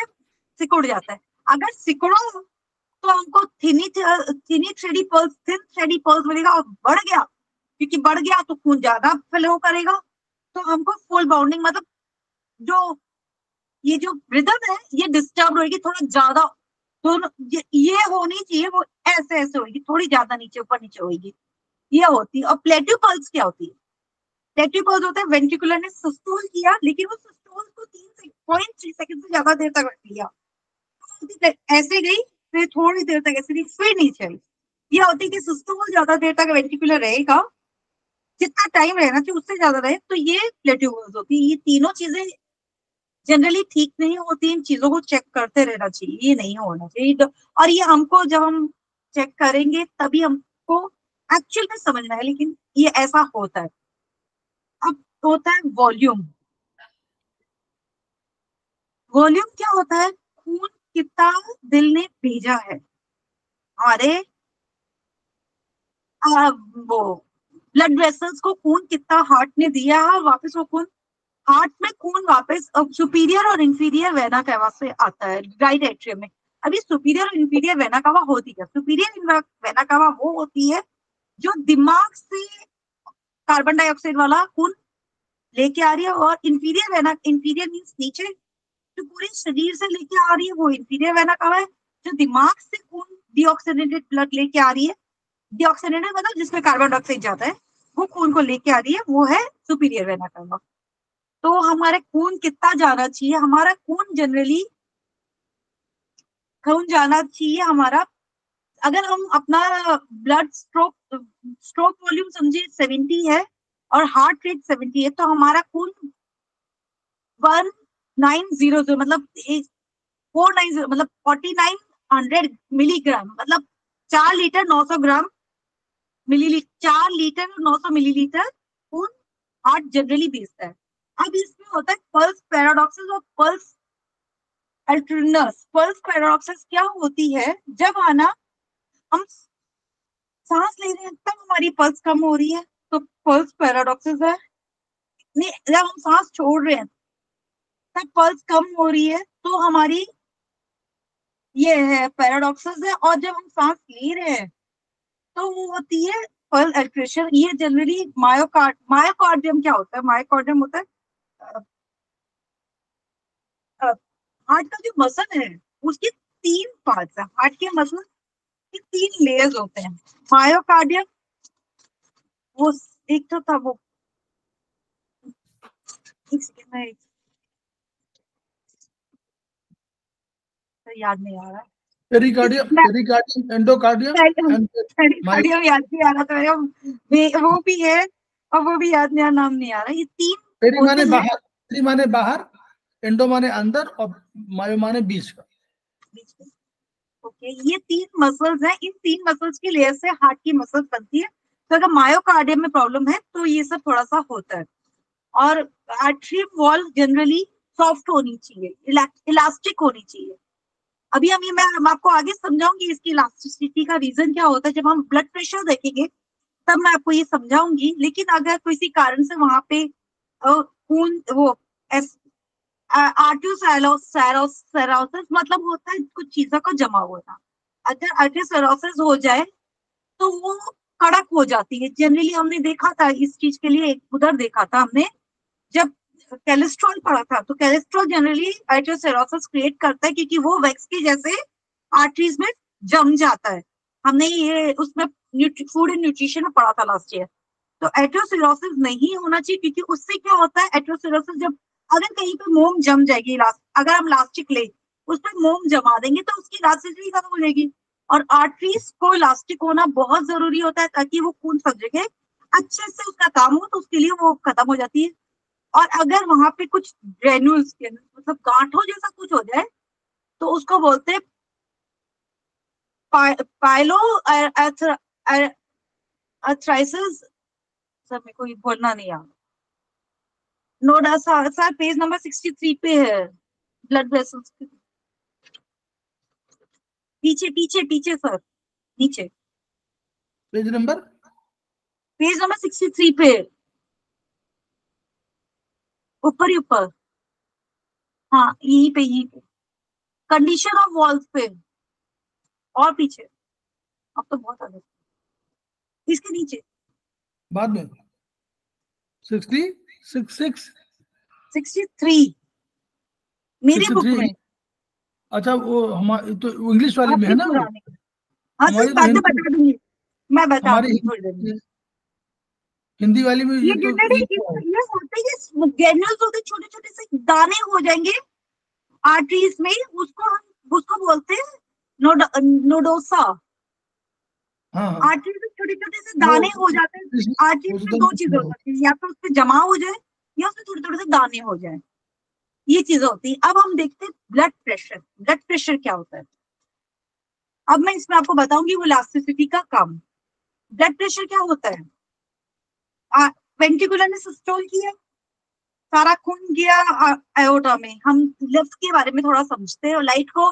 सिकुड़ जाता है। अगर सिकुड़ो तो हमको थिनी थ्रेडी पल्स, थिन थ्रेडी पल्स मिलेगा, और बढ़ गया, क्योंकि बढ़ गया तो खून ज्यादा फ्लो करेगा, तो हमको फुल बाउंडिंग, मतलब जो ये जो रिदम है ये डिस्टर्ब होगी थोड़ा ज्यादा, दोनों ये होनी चाहिए, वो ऐसे ऐसे होगी, थोड़ी ज्यादा नीचे ऊपर नीचे होगी, ये होती है। और प्लेटिव पल्स क्या होती है, प्लेटिव पल्स होता है वेंट्रिकुलर ने सिस्टोल किया, लेकिन वो सिस्टोल को 3.3 सेकंड से ज्यादा देर तक रख लिया, ऐसे गई, फिर थोड़ी देर तक ऐसे रही, फिर नीचे आई। ये होती है कि सिस्टोल ज्यादा देर तक वेंट्रिकुलर रहेगा, जितना टाइम रहना चाहिए उससे ज्यादा रहे, तो ये प्लेटिव पल्स होती है। ये तीनों चीजें जनरली ठीक नहीं होती, इन चीजों को चेक करते रहना चाहिए, ये नहीं होना चाहिए। और ये हमको जब हम चेक करेंगे तभी हमको एक्चुअल में समझना है, लेकिन ये ऐसा होता है। अब होता है वॉल्यूम। वॉल्यूम क्या होता है? खून कितना दिल ने भेजा है हमारे वो ब्लड वेसल्स को, खून कितना हार्ट ने दिया है, और वापस वो खून हार्ट में खून वापस सुपीरियर और इंफीरियर वेना कावा से आता है राइट एट्रियम में। अभी सुपीरियर और इंफीरियर वेना कावा होती है, सुपीरियर वेना कावा वो होती है जो दिमाग से कार्बन डाइऑक्साइड वाला खून लेके आ रही है, और इंफीरियर वेना, इंफीरियर मीन्स नीचे, जो पूरे शरीर से लेके आ रही है वो इंफीरियर वेना कावा है। जो दिमाग से खून डीऑक्सीनेटेड ब्लड लेके आ रही है, डीऑक्सीनेटेड मतलब जिसमें कार्बन डाइऑक्साइड जाता है, वो खून को लेके आ रही है, वो है सुपीरियर वेना कावा। तो हमारे खून कितना जाना चाहिए? हमारा खून जनरली खून जाना चाहिए हमारा, अगर हम अपना ब्लड स्ट्रोक वॉल्यूम समझिए 70 है और हार्ट रेट 70 है, तो हमारा खून 1900 मतलब 490 मतलब 4900 मिलीग्राम, मतलब 4 लीटर 900 ग्राम मिलीलीटर, 4 लीटर 900 मिलीलीटर खून हार्ट जनरली भेजता है। अब इसमें होता है पल्स पैराडॉक्सिस और पल्स अल्टरनेस। पल्स पैराडॉक्सिस क्या होती है? जब आना हम सांस ले रहे हैं तब हमारी पल्स कम हो रही है, तो पल्स पैराडॉक्सिस है। नहीं, जब हम सांस छोड़ रहे हैं तब पल्स कम हो रही है, तो हमारी ये है पैराडॉक्सिस है। और जब हम सांस ले रहे हैं तो वो होती है पल्स अल्ट्रेशन। ये जनरली मायोकार्डियम क्या होता है? मायोकार्डियम होता है हार्ट का जो मसल है, उसके 3 पार्ट्स है। हार्ट के मसल के 3 लेयर्स होते हैं। मायोकार्डियम, वो एक तो था वो, एक सेकंड में याद नहीं आ रहा। पेरिकार्डियम, एंडोकार्डियम एंड पेरिकार्डियम याद नहीं आ रहा था मेरे, वो भी है और वो भी याद नहीं आ, नाम नहीं आ रहा। ये 3 पेरी माने होते हैं। बाहर, पेरी माने बाहर, एंडो माने अंदर, और मायो माने बीच का। ओके, ये 3 मसल्स हैं। इन 3 मसल्स की लेयर से हार्ट की मसल्स बनती है। तो अगर मायोकार्डियम में प्रॉब्लम है तो ये सब थोड़ा सा होता है। और आर्टरी वॉल जनरली सॉफ्ट होनी चाहिए, इलास्टिक होनी चाहिए। अभी मैं आपको आगे समझाऊंगी इसकी इलास्टिसिटी का रीजन क्या होता है। जब हम ब्लड प्रेशर देखेंगे तब मैं आपको ये समझाऊंगी। लेकिन अगर किसी कारण से वहां पे खून वो आर्टियोसेरोसिस मतलब होता है कुछ चीजों का जमा होना। अगर आर्टियोसेरोसिस हो जाए तो वो कड़क हो जाती है। जनरली हमने देखा था इस चीज के लिए, एक उधर देखा था हमने, जब कोलेस्ट्रॉल पड़ा था, तो कोलेस्ट्रॉल जनरली आर्टियोसेरोसिस क्रिएट करता है, क्योंकि वो वैक्स के जैसे आर्टरीज में जम जाता है। हमने ये उसमें फूड एंड न्यूट्रिशन में पढ़ा था लास्ट ईयर। तो एट्रोसिरोसिस नहीं होना चाहिए, क्योंकि उससे क्या होता है, एट्रोसिरोसिस जब अगर कहीं पे मोम जम जाएगी, अगर हम इलास्टिक ले उस पर मोम जमा देंगे तो उसकी इलास्टिसिटी खत्म हो जाएगी। और आर्टरीज को इलास्टिक होना बहुत जरूरी होता है, ताकि वो खून सब जगह अच्छे से उसका काम हो, तो उसके लिए वो खत्म हो जाती है। और अगर वहां पे कुछ ग्रेन्यूल्स के मतलब गांठों जैसा कुछ हो जाए तो उसको बोलते हैं पाइलो अर्थराइसिस। सर मेरे को ये बोलना नहीं आता। नोडा सर पेज नंबर 63 पे है, ब्लड वेसल्स के पीछे पीछे पीछे सर, नीचे पेज नंबर 63 पे, ऊपर ही ऊपर, हाँ यहीं पे कंडीशन ऑफ वॉल्स पे, और पीछे, अब तो बहुत आगे, इसके नीचे बाद में 63 मेरी बुक 63। में। अच्छा, वो हमारी तो इंग्लिश वाली में है आपकी ना वो? पुरानी, हाँ हमारी सर तो बाद में हिंदी, बता दूंगी, मैं बता हमारी दूंगी थोड़ी देर में। हिंदी वाली में ये ये तो जनरली ये तो है। ये होते हैं ग्रेन्यूल्स होते, छोटे छोटे से दाने हो जाएंगे आर्टरीज में, उसको बोलते हैं नोडोसा। हाँ हाँ, आर्टरीज में छोटे छोटे से वो दाने हो जाते हैं। आर्टरीज वो में तो 2 चीजें हो सकती है, या तो उसपे जमा हो जाए या उसमें थोड़े थोड़े से दाने हो जाए, ये चीजें होती है। अब हम देखते हैं ब्लड प्रेशर। ब्लड प्रेशर क्या होता है? अब मैं इसमें आपको बताऊंगी वो इलास्टिसिटी का काम। ब्लड प्रेशर क्या होता है, वेंट्रिकुलर ने सिस्टोल किया, सारा खून गया एओर्टा में। हम लेफ्ट के बारे में थोड़ा समझते हैं, और लाइट को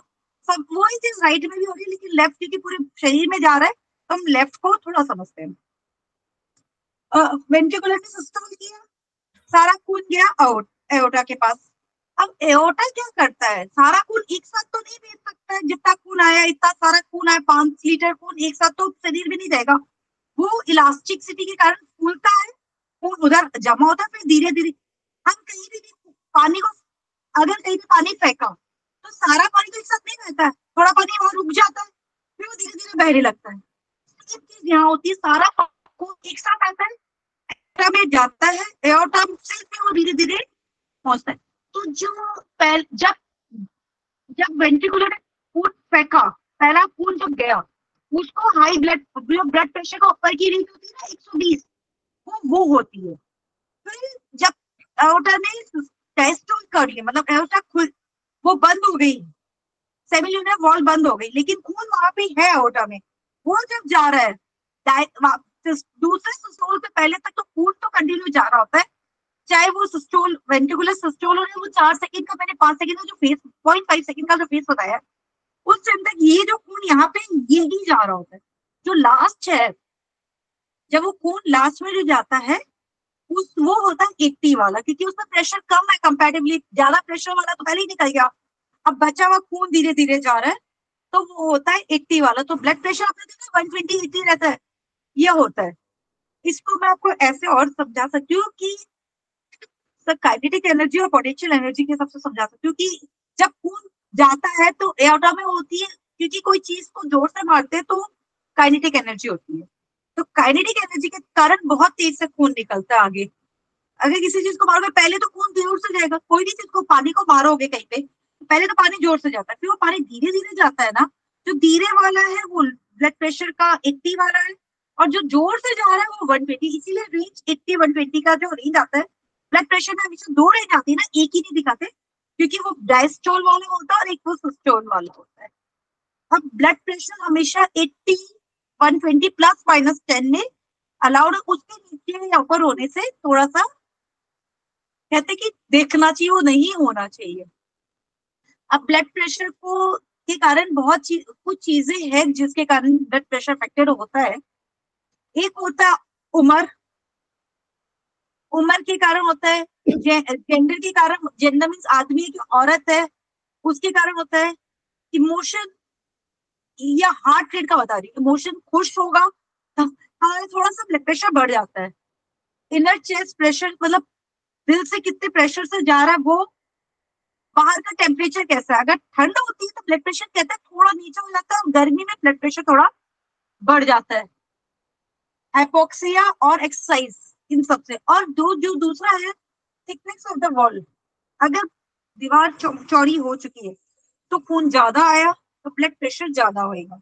सब वही चीज राइट में भी हो रही है, लेकिन लेफ्ट क्योंकि पूरे शरीर में जा रहा है तो हम लेफ्ट को थोड़ा समझते हैं। वेंट्रिकुलर ने सिस्टोल किया, सारा खून गया आउट एओर्टा के पास। अब एओर्टा क्या करता है, सारा खून एक साथ तो नहीं भेज सकता है, जितना खून आया इतना सारा खून आया, 5 लीटर खून एक साथ तो शरीर में नहीं जाएगा। वो इलास्टिसिटी के कारण फूलता है, खून उधर जमा होता है, फिर धीरे धीरे हम कहीं भी पानी को, अगर कहीं भी पानी फेंका तो सारा पानी तो एक साथ नहीं बहता है, थोड़ा पानी वहां रुक जाता है, फिर वो धीरे धीरे बहने लगता है। एक चीज यहाँ होती है, सारा खून एक साथ आता है, एओर्टा में जाता है, एओर्टा से फिर वो धीरे धीरे पहुंचता है। तो जब जब वेंट्रिकुलर ने खून फेंका, पहला खून जब गया, उसको हाई ब्लड प्रेशर का ऊपर की रेंज होती है ना 120, वो होती है। फिर जब एओर्टा ने डायस्टोल कर लिया, मतलब एओर्टा खुल, वो बंद हो गई, सेमिल्यूनर वॉल बंद हो गई, लेकिन खून वहां पे है एओर्टा में। वो जब जा रहा है दूसरे सिस्टोल से पहले तक तो खून तो कंटिन्यू जा रहा होता है, चाहे वो सिस्टोल वेंट्रिकुलर सिस्टोल हो, वो 4 सेकंड का, मैंने 5 सेकंड का जो फेस 0.5 सेकंड का जो फेस बताया, उस टाइम तक ये जो खून यहाँ पे ये ही जा रहा होता है। जो लास्ट है, जब वो खून लास्ट में जो जाता है वो होता है 80 वाला, क्योंकि उसमें प्रेशर कम है कंपैरेटिवली, ज्यादा प्रेशर वाला तो पहले ही निकल गया, अब बचा हुआ खून धीरे धीरे जा रहा है, तो वो होता है 80 वाला। तो ब्लड प्रेशर आपने देखा 120 80 रहता है, ये होता है। इसको मैं आपको ऐसे और समझा सकती हूँ कि काइनेटिक एनर्जी और पोटेंशियल एनर्जी के हिसाब से समझा सकती हूँ कि जब खून जाता है तो एओर्टा में होती है, क्योंकि कोई चीज को जोर से मारते हैं तो काइनेटिक एनर्जी होती है, तो काइनेटिक एनर्जी के कारण बहुत तेज से खून निकलता है आगे। अगर किसी चीज को मारोगे पहले तो खून जोर से जाएगा, कोई भी चीज को, पानी को मारोगे कहीं पे, पहले तो पानी जोर से जाता है, फिर वो पानी धीरे धीरे जाता है ना, जो धीरे वाला है वो ब्लड प्रेशर का 80 वाला है, और जो जोर से जा रहा है वो 120। इसीलिए रेंज 80 120 का जो रेंज आता है, ब्लड प्रेशर में हमेशा 2 रेंज आती है ना, एक ही नहीं दिखाते, क्योंकि वो डायस्टोल वाला होता है और एक वो सिस्टोल वाला होता है। अब ब्लड प्रेशर हमेशा 80 120 प्लस माइनस 10 में अलाउड, उसके नीचे या ऊपर होने से थोड़ा सा कहते कि देखना चाहिए, वो नहीं होना चाहिए। अब ब्लड प्रेशर को के कारण कुछ चीजें हैं जिसके कारण ब्लड प्रेशर अफेक्टेड होता है। एक होता है उम्र, उम्र के कारण होता है, जेंडर के कारण, जेंडर मीन्स आदमी है कि औरत है, उसके कारण होता है। इमोशन या हार्ट रेट का बता रही, इमोशन खुश होगा तो थोड़ा सा ब्लड प्रेशर बढ़ जाता है। इनर चेस्ट प्रेशर, मतलब दिल से कितने प्रेशर से जा रहा है, वो बाहर का टेम्परेचर कैसा है, अगर ठंड होती है तो ब्लड प्रेशर कहते हैं थोड़ा नीचे हो जाता है, और गर्मी में ब्लड प्रेशर थोड़ा बढ़ जाता है। हाइपोक्सिया और एक्सरसाइज, इन सबसे। और जो दूसरा है थिकनेस ऑफ द वॉल, अगर दीवार चौड़ी हो चुकी है तो खून ज्यादा आया तो ब्लड प्रेशर ज्यादा होगा।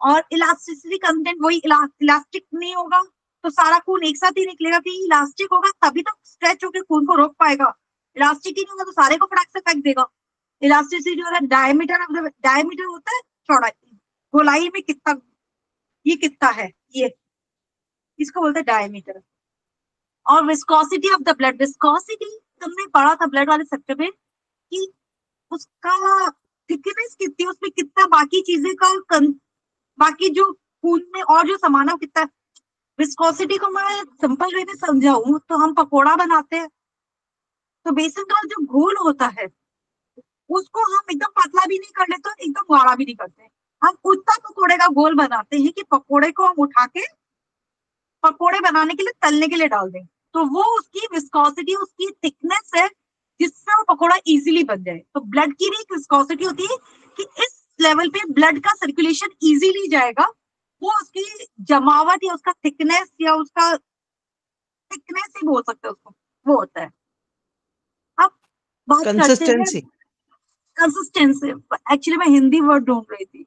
और इलास्टिसिटी कंटेंट, वही इलास्टिक नहीं होगा तो सारा खून एक साथ ही निकलेगा, कि इलास्टिक होगा तभी तो स्ट्रेच होकर खून को रोक पाएगा, इलास्टिक ही नहीं होगा तो सारे को फटाक से फेंक देगा। इलास्टिसिटी होता है डायमीटर होता है चौड़ाई, गोलाई में कितना, ये कितना है, ये इसको बोलते हैं डायमीटर। और viscosity of the blood, viscosity तुमने पढ़ा था ब्लड वाले सेक्टर में कि उसका थिकनेस कितनी, उसमें कितना बाकी चीजें का बाकी जो खून में और जो सामान है वो कितना। विस्कोसिटी को मैं सिंपल वे में समझाऊं तो हम पकोड़ा बनाते हैं, तो बेसन का जो घोल होता है उसको हम एकदम पतला भी नहीं कर लेते, एकदम गाढ़ा भी नहीं करते, हम उतना पकोड़े का घोल बनाते हैं कि पकोड़े को हम उठा के पकोड़े बनाने के लिए, तलने के लिए डाल दें, तो वो उसकी विस्कोसिटी, उसकी थिकनेस है जिससे वो पकोड़ा इजीली बन जाए। तो ब्लड की भी एक विस्कोसिटी होती है कि इस लेवल पे ब्लड का सर्कुलेशन इजीली जाएगा, वो उसकी जमावट या उसका थिकनेस या उसका थिकनेस ही बोल सकते हैं उसको, वो होता है। अब बात करते हैं कंसिस्टेंसी। एक्चुअली मैं हिंदी वर्ड ढूंढ रही थी,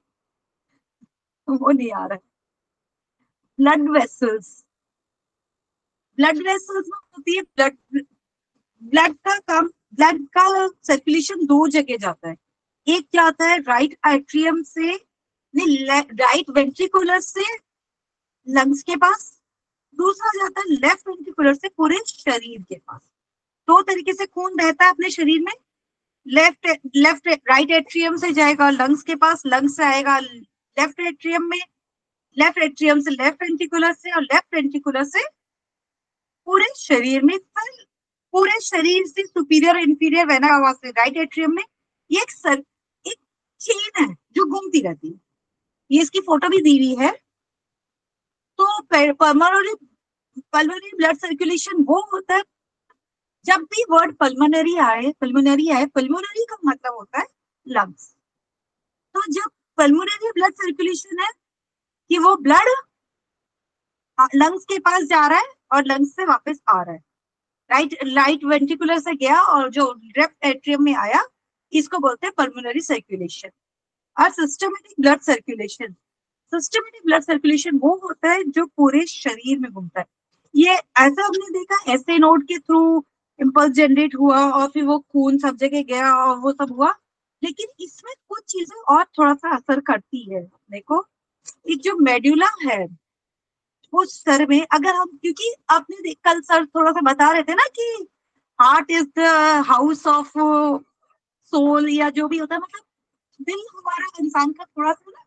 वो नहीं आ रहा है। ब्लड वेसल्स, ब्लड वेसल्स में होती है ब्लड का काम, ब्लड का सर्कुलेशन 2 जगह जाता है, एक जाता है राइट एट्रियम से नहीं, राइट वेंट्रिकुलर से लंग्स के पास, दूसरा जाता है लेफ्ट वेंट्रिकुलर से पूरे शरीर के पास। दो तरीके से खून बहता है अपने शरीर में, लेफ्ट राइट एट्रियम से जाएगा लंग्स के पास, लंग्स से आएगा लेफ्ट एट्रियम में, लेफ्ट एट्रियम से लेफ्ट वेंट्रिकुलर से, और लेफ्ट वेंट्रिकुलर से पूरे शरीर में, फिर पूरे शरीर से सुपीरियर इंफीरियर वेना आवा से राइट एट्रियम में। ये एक चेन है जो घूमती रहती है, ये इसकी फोटो भी दी हुई है। तो पल्मोनरी ब्लड सर्कुलेशन वो होता है, जब भी वर्ड पल्मोनरी आए, पल्मोनरी का मतलब होता है लंग्स। तो जब पल्मोनरी ब्लड सर्कुलेशन है कि वो ब्लड लंग्स के पास जा रहा है और लंग्स से वापस आ रहा है, राइट वेंट्रिकुलर से गया और जो लेफ्ट एट्रियम में आया, इसको बोलते हैं पल्मोनरी सर्कुलेशन। और systematic blood circulation, systematic blood circulation वो होता है जो पूरे शरीर में घूमता है। ये ऐसा हमने देखा ऐसे नोड के थ्रू इम्पल्स जनरेट हुआ और फिर वो खून सब जगह गया और वो सब हुआ, लेकिन इसमें कुछ चीजें और थोड़ा सा असर करती है। देखो, एक जो मेड्यूला है वो सर में, अगर हम, क्योंकि आपने कल सर थोड़ा सा बता रहे थे ना कि heart is the house of soul या जो भी होता है, मतलब दिल हमारा इंसान का थोड़ा सा ना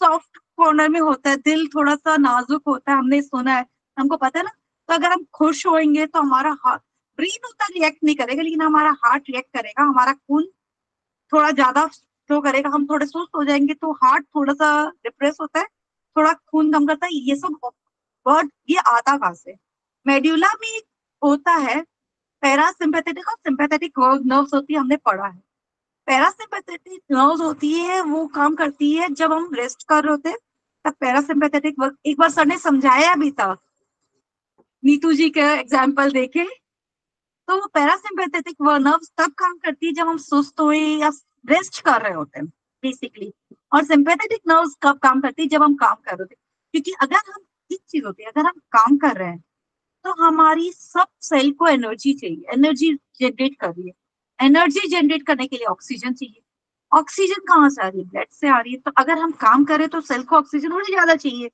सॉफ्ट कॉर्नर में होता है, दिल थोड़ा सा नाजुक होता है, हमने सुना है, हमको पता है ना। तो अगर हम खुश होंगे तो हमारा हार्ट, ब्रेन उतना रिएक्ट नहीं करेगा लेकिन हमारा हार्ट रिएक्ट करेगा, हमारा खून थोड़ा ज्यादा फ्लो करेगा, हम थोड़े सुस्त हो जाएंगे तो हार्ट थोड़ा सा डिप्रेस होता है, थोड़ा खून कम करता है। ये सब वर्ड ये आता कहां से? मेड्यूला में होता है पैरासिम्पैथेटिक और सिंपैथेटिक नर्व्स होती है, हमने पढ़ा है। पैरासिम्पैथेटिक नर्व्स होती है, वो काम करती है जब हम रेस्ट कर रहे होते हैं, तब पैरासिम्पैथेटिक वर्क, एक बार सर ने समझाया भी था, नीतू जी का एग्जाम्पल देके। तो वो पैरासिम्पैथेटिक नर्व्स तब काम करती है जब हम सुस्त हुए या रेस्ट कर रहे होते हैं बेसिकली, और सिंपैथेटिक नर्व्स कब काम करती है जब हम काम कर रहे होते हैं। क्योंकि अगर हम, एक चीज होती है, अगर हम काम कर रहे हैं तो हमारी सब सेल को एनर्जी चाहिए, एनर्जी जनरेट कर रही है, एनर्जी जनरेट करने के लिए ऑक्सीजन चाहिए। ऑक्सीजन कहाँ से आ रही है? ब्लड से आ रही है। तो अगर हम काम करें तो सेल को ऑक्सीजन और ज्यादा चाहिए।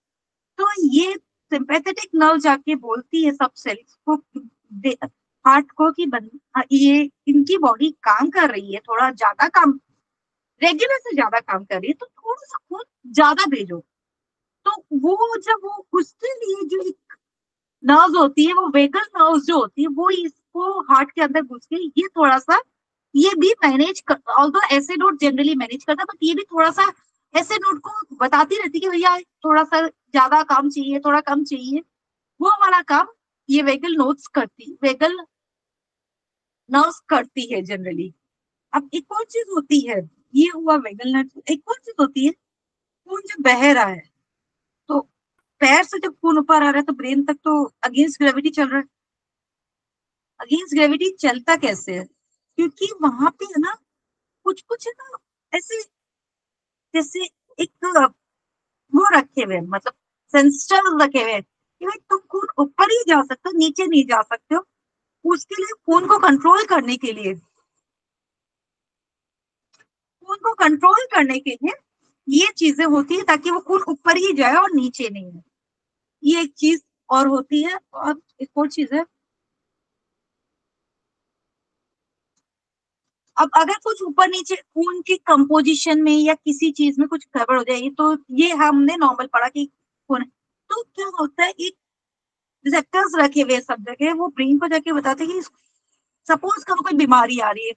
तो ये सिंपैथेटिक नर्व जाके बोलती है सब सेल्स को, हार्ट को, कि ये इनकी बॉडी काम कर रही है, थोड़ा ज्यादा काम, रेगुलर से ज्यादा काम कर रही है, तो थोड़ा सा खून ज्यादा भेजो। तो वो जब वो उसके लिए जो एक नर्व्स होती है, वो वेगल नर्व्स जो होती है, वो इसको हार्ट के अंदर घुस के ये थोड़ा सा, ये भी मैनेज कर, ऑल्दो ऐसे नोट जनरली मैनेज करता है, बट ये भी थोड़ा सा ऐसे नोट को बताती रहती है कि भैया थोड़ा सा ज्यादा काम चाहिए, थोड़ा कम चाहिए। वो वाला काम ये वेगल नोट्स करती, वेगल नर्व्स करती है जनरली। अब एक और चीज होती है, ये हुआ वेगल नर्व, एक और चीज होती है, खून जब बह रहा है तो पैर से जब खून ऊपर आ रहा है तो ब्रेन तक तो अगेंस्ट ग्रेविटी चल रहा है। अगेंस्ट ग्रेविटी चलता कैसे है? क्योंकि वहां पे है ना कुछ कुछ है ना ऐसे, जैसे एक वो रखे हुए, मतलब सेंसर्स रखे हुए कि भाई तुम खून ऊपर ही जा सकते हो, नीचे नहीं जा सकते हो। उसके लिए खून को कंट्रोल करने के लिए, खून को कंट्रोल करने के लिए ये चीजें होती है ताकि वो खून ऊपर ही जाए और नीचे नहीं है। ये एक चीज और होती है। और एक और चीज है, अब अगर कुछ ऊपर नीचे खून की कंपोजिशन में या किसी चीज में कुछ गड़बड़ हो जाएगी, तो ये हमने नॉर्मल पढ़ा कि खून, तो क्या होता है, एक रिसेप्टर्स रखे हुए सब जगह, वो ब्रेन को जाके बताते हैं कि सपोज करो कोई बीमारी आ रही है,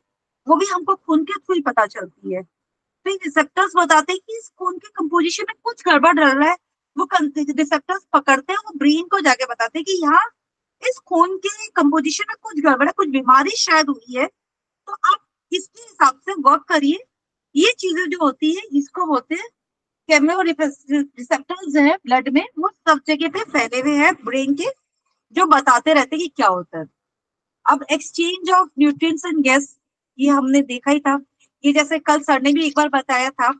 वो भी हमको खून के थ्रू ही पता चलती है। तो रिसेप्टर्स बताते हैं कि इस खून के कंपोजिशन में कुछ गड़बड़ डल रहा है, वो रिसेप्टर्स पकड़ते हैं, वो ब्रेन को जाके बताते हैं कि यहाँ इस खून के कंपोजिशन में कुछ गड़बड़ है, कुछ बीमारी शायद हुई है, तो आप इसके हिसाब से वर्क करिए। ये चीजें जो होती है इसको बोलते हैं केमो रिसेप्टर्स है ब्लड में, वो सब जगह पे फैले हुए हैं ब्रेन के, जो बताते रहते हैं कि क्या होता है। अब exchange of nutrients and gas, ये हमने देखा ही था, ये जैसे कल सर ने भी एक बार बताया था।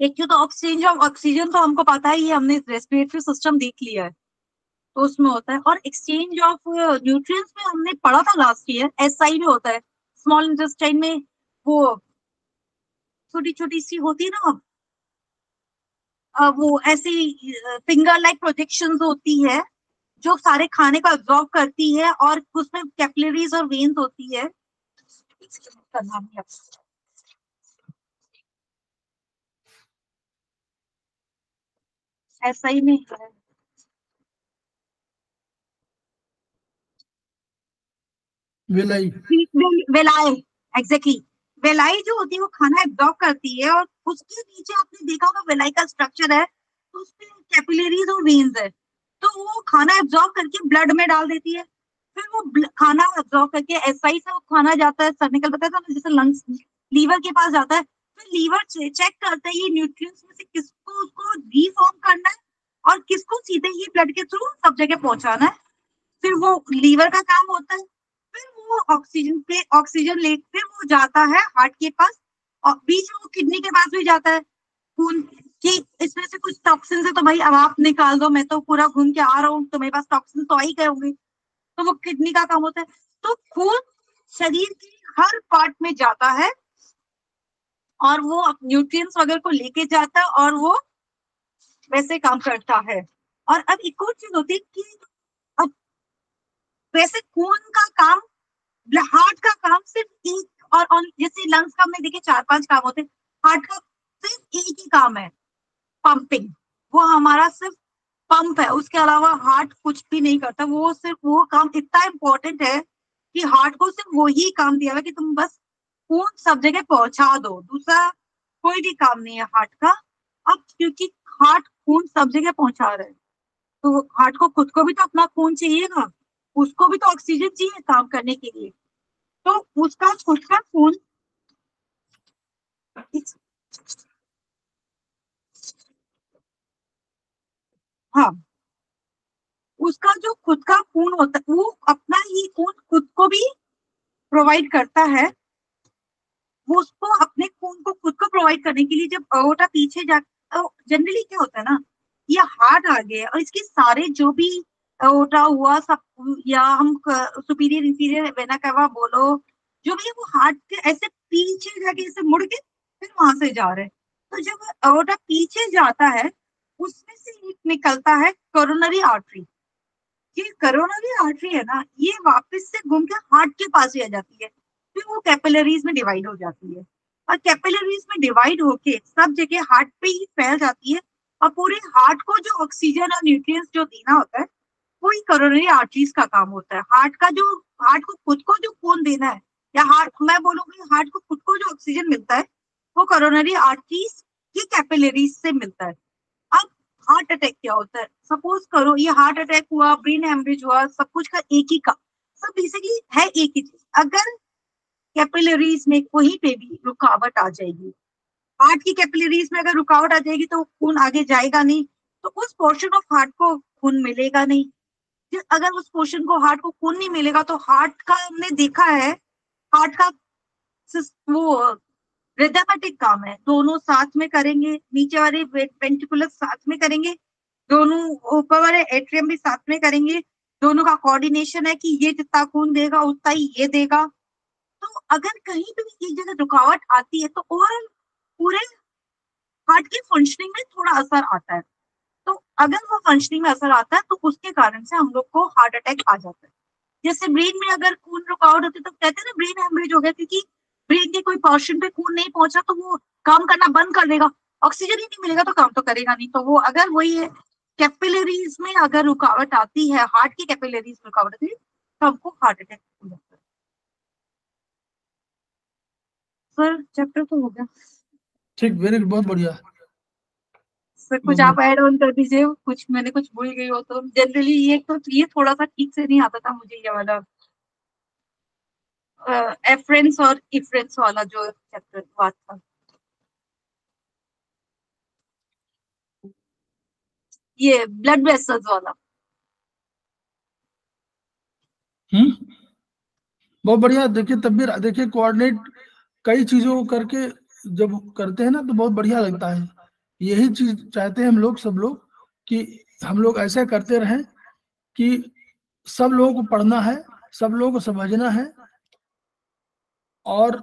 एक तो एक्सचेंज ऑफ ऑक्सीजन तो हमको पता ही है, हमने रेस्पिरेटरी सिस्टम देख लिया है, तो उसमें होता है। और एक्सचेंज ऑफ न्यूट्रिएंट्स में हमने पढ़ा था लास्ट ईयर, एसआई में होता है, स्मॉल इंटेस्टाइन में, वो छोटी छोटी सी होती है ना वो ऐसी फिंगर लाइक प्रोजेक्शंस होती है जो सारे खाने को अब्सॉर्ब करती है, और उसमें कैपिलरीज और वेन्स होती है। करना भी ऐसा ही नहीं है। Villi वेलाई, exactly. वेलाई जो होती है वो खाना एब्जॉर्ब करती है, और उसके नीचे आपने देखा होगा वेलाई का स्ट्रक्चर है, तो उसमें कैपिलरीज और वेन्स है, तो वो खाना एब्जॉर्ब करके ब्लड में डाल देती है। फिर वो खाना एब्जॉर्ब करके एसआई से वो खाना जाता है, सर निकल पता है जैसे लंग्स लीवर के पास जाता है, फिर लीवर चेक करता है ये न्यूट्रिएंट्स में से किसको उसको रीफॉर्म करना है और किसको सीधे ही ब्लड के थ्रू सब जगह पहुंचाना है। फिर वो लीवर का काम होता है। फिर वो ऑक्सीजन ले फिर वो जाता है हार्ट के पास, और बीच में वो किडनी के पास भी जाता है खून कि इसमें से कुछ टॉक्सिन है तो भाई अब आप निकाल दो, मैं तो पूरा घूम के आ रहा हूँ तो मेरे पास टॉक्सिन तो आ ही गए होंगे, तो वो किडनी का काम होता है। तो खून शरीर के हर पार्ट में जाता है और वो न्यूट्रिएंट्स वगैरह को लेके जाता है और वो वैसे काम करता है। और अब एक और चीज होती है कि अब वैसे खून का काम, हार्ट का काम सिर्फ एक, और जैसे लंग्स का हमने देखे 4-5 काम होते हैं, हार्ट का सिर्फ एक ही काम है, पंपिंग। वो हमारा सिर्फ पंप है, उसके अलावा हार्ट कुछ भी नहीं करता। वो सिर्फ वो काम इतना इंपॉर्टेंट है कि हार्ट को सिर्फ वही काम दिया हुआ है कि तुम बस खून सब जगह पहुंचा दो, दूसरा कोई भी काम नहीं है हार्ट का। अब क्योंकि हार्ट खून सब जगह पहुंचा रहा है, तो हार्ट को खुद को भी तो अपना खून चाहिए ना, उसको भी तो ऑक्सीजन चाहिए काम करने के लिए। तो उसका खुद का खून, हाँ, उसका जो खुद का खून होता है वो अपना ही खून खुद को भी प्रोवाइड करता है। वो उसको अपने खून को खुद को प्रोवाइड करने के लिए जब अओर्टा पीछे जा, तो जनरली क्या होता है ना, ये हार्ट आ गया और इसके सारे जो भी अओर्टा हुआ सब, या हम सुपीरियर इंफीरियर वेना कैवा बोलो, जो भी है वो हार्ट के ऐसे पीछे जाके ऐसे मुड़ के फिर वहां से जा रहे हैं। तो जब अओर्टा पीछे जाता है उसमें से एक निकलता है कोरोनरी आर्टरी। ये कोरोनरी आर्टरी है ना, ये वापस से घूम के हार्ट के पास ही आ जाती है, फिर वो कैपिलरीज में डिवाइड हो जाती है, और कैपिलरीज में डिवाइड होके सब जगह हार्ट पे ही फैल जाती है। और पूरे हार्ट को जो ऑक्सीजन और न्यूट्रिएंट्स जो देना होता है वही कोरोनरी आर्टरीज का काम होता है। हार्ट को खुद को जो खून देना है, या हार्ट, मैं बोलूंगी हार्ट को खुद को जो ऑक्सीजन मिलता है वो कोरोनरी आर्टरीज की कैपिलरीज से मिलता है। अब हार्ट अटैक क्या होता है, सपोज करो ये हार्ट अटैक हुआ, ब्रेन हेमरेज हुआ, सब कुछ का एक ही का, सब बेसिकली है एक ही चीज। अगर कैपिलरीज में कहीं पे भी रुकावट आ जाएगी, हार्ट की कैपिलरीज में अगर रुकावट आ जाएगी तो खून आगे जाएगा नहीं, तो उस पोर्शन ऑफ हार्ट को खून मिलेगा नहीं। अगर उस पोर्शन को हार्ट को खून नहीं मिलेगा तो हार्ट का, हमने देखा है हार्ट का वो रिदमेटिक काम है, दोनों साथ में करेंगे, नीचे वाले वेंट्रिकुलर साथ में करेंगे, दोनों ऊपर वाले एट्रियम भी साथ में करेंगे, दोनों का कोऑर्डिनेशन है कि ये जितना खून देगा उतना ही ये देगा। तो अगर कहीं पे भी एक जगह रुकावट आती है तो ओवरऑल पूरे हार्ट की फंक्शनिंग में थोड़ा असर आता है। तो अगर वो फंक्शनिंग में असर आता है तो उसके कारण से हम लोग को हार्ट अटैक आ जाता है। जैसे ब्रेन में अगर खून रुकावट होती है तो कहते हैं ना ब्रेन हेमरेज हो गया, क्योंकि ब्रेन के कोई पोर्शन पे खून नहीं पहुंचा तो वो काम करना बंद कर देगा, ऑक्सीजन ही नहीं मिलेगा तो काम तो करेगा नहीं। तो वो अगर वही है, कैपिलरीज में अगर रुकावट आती है, हार्ट की कैपिलरीज में रुकावट आती है तो हमको हार्ट अटैक हो जाता है। सर चैप्टर तो हो गया। ठीक, वेरी गुड, बहुत बढ़िया। सर कुछ आप ऐड ऑन कर दीजिए, कुछ मैंने कुछ भूल गई हो तो। जनरली ये थोड़ा सा ठीक से नहीं आता था मुझे, ये वाला एफरेंस और इफरेंस वाला जो चैप्टर बात था, ये ब्लड वेसल्स वाला। बहुत बढ़िया। देखिए तब भी देखिए कोऑर्डिनेट कई चीजों को करके जब करते हैं ना तो बहुत बढ़िया लगता है। यही चीज चाहते हैं हम लोग, सब लोग, कि हम लोग ऐसा करते रहें कि सब लोगों को पढ़ना है, सब लोगों को समझना है, और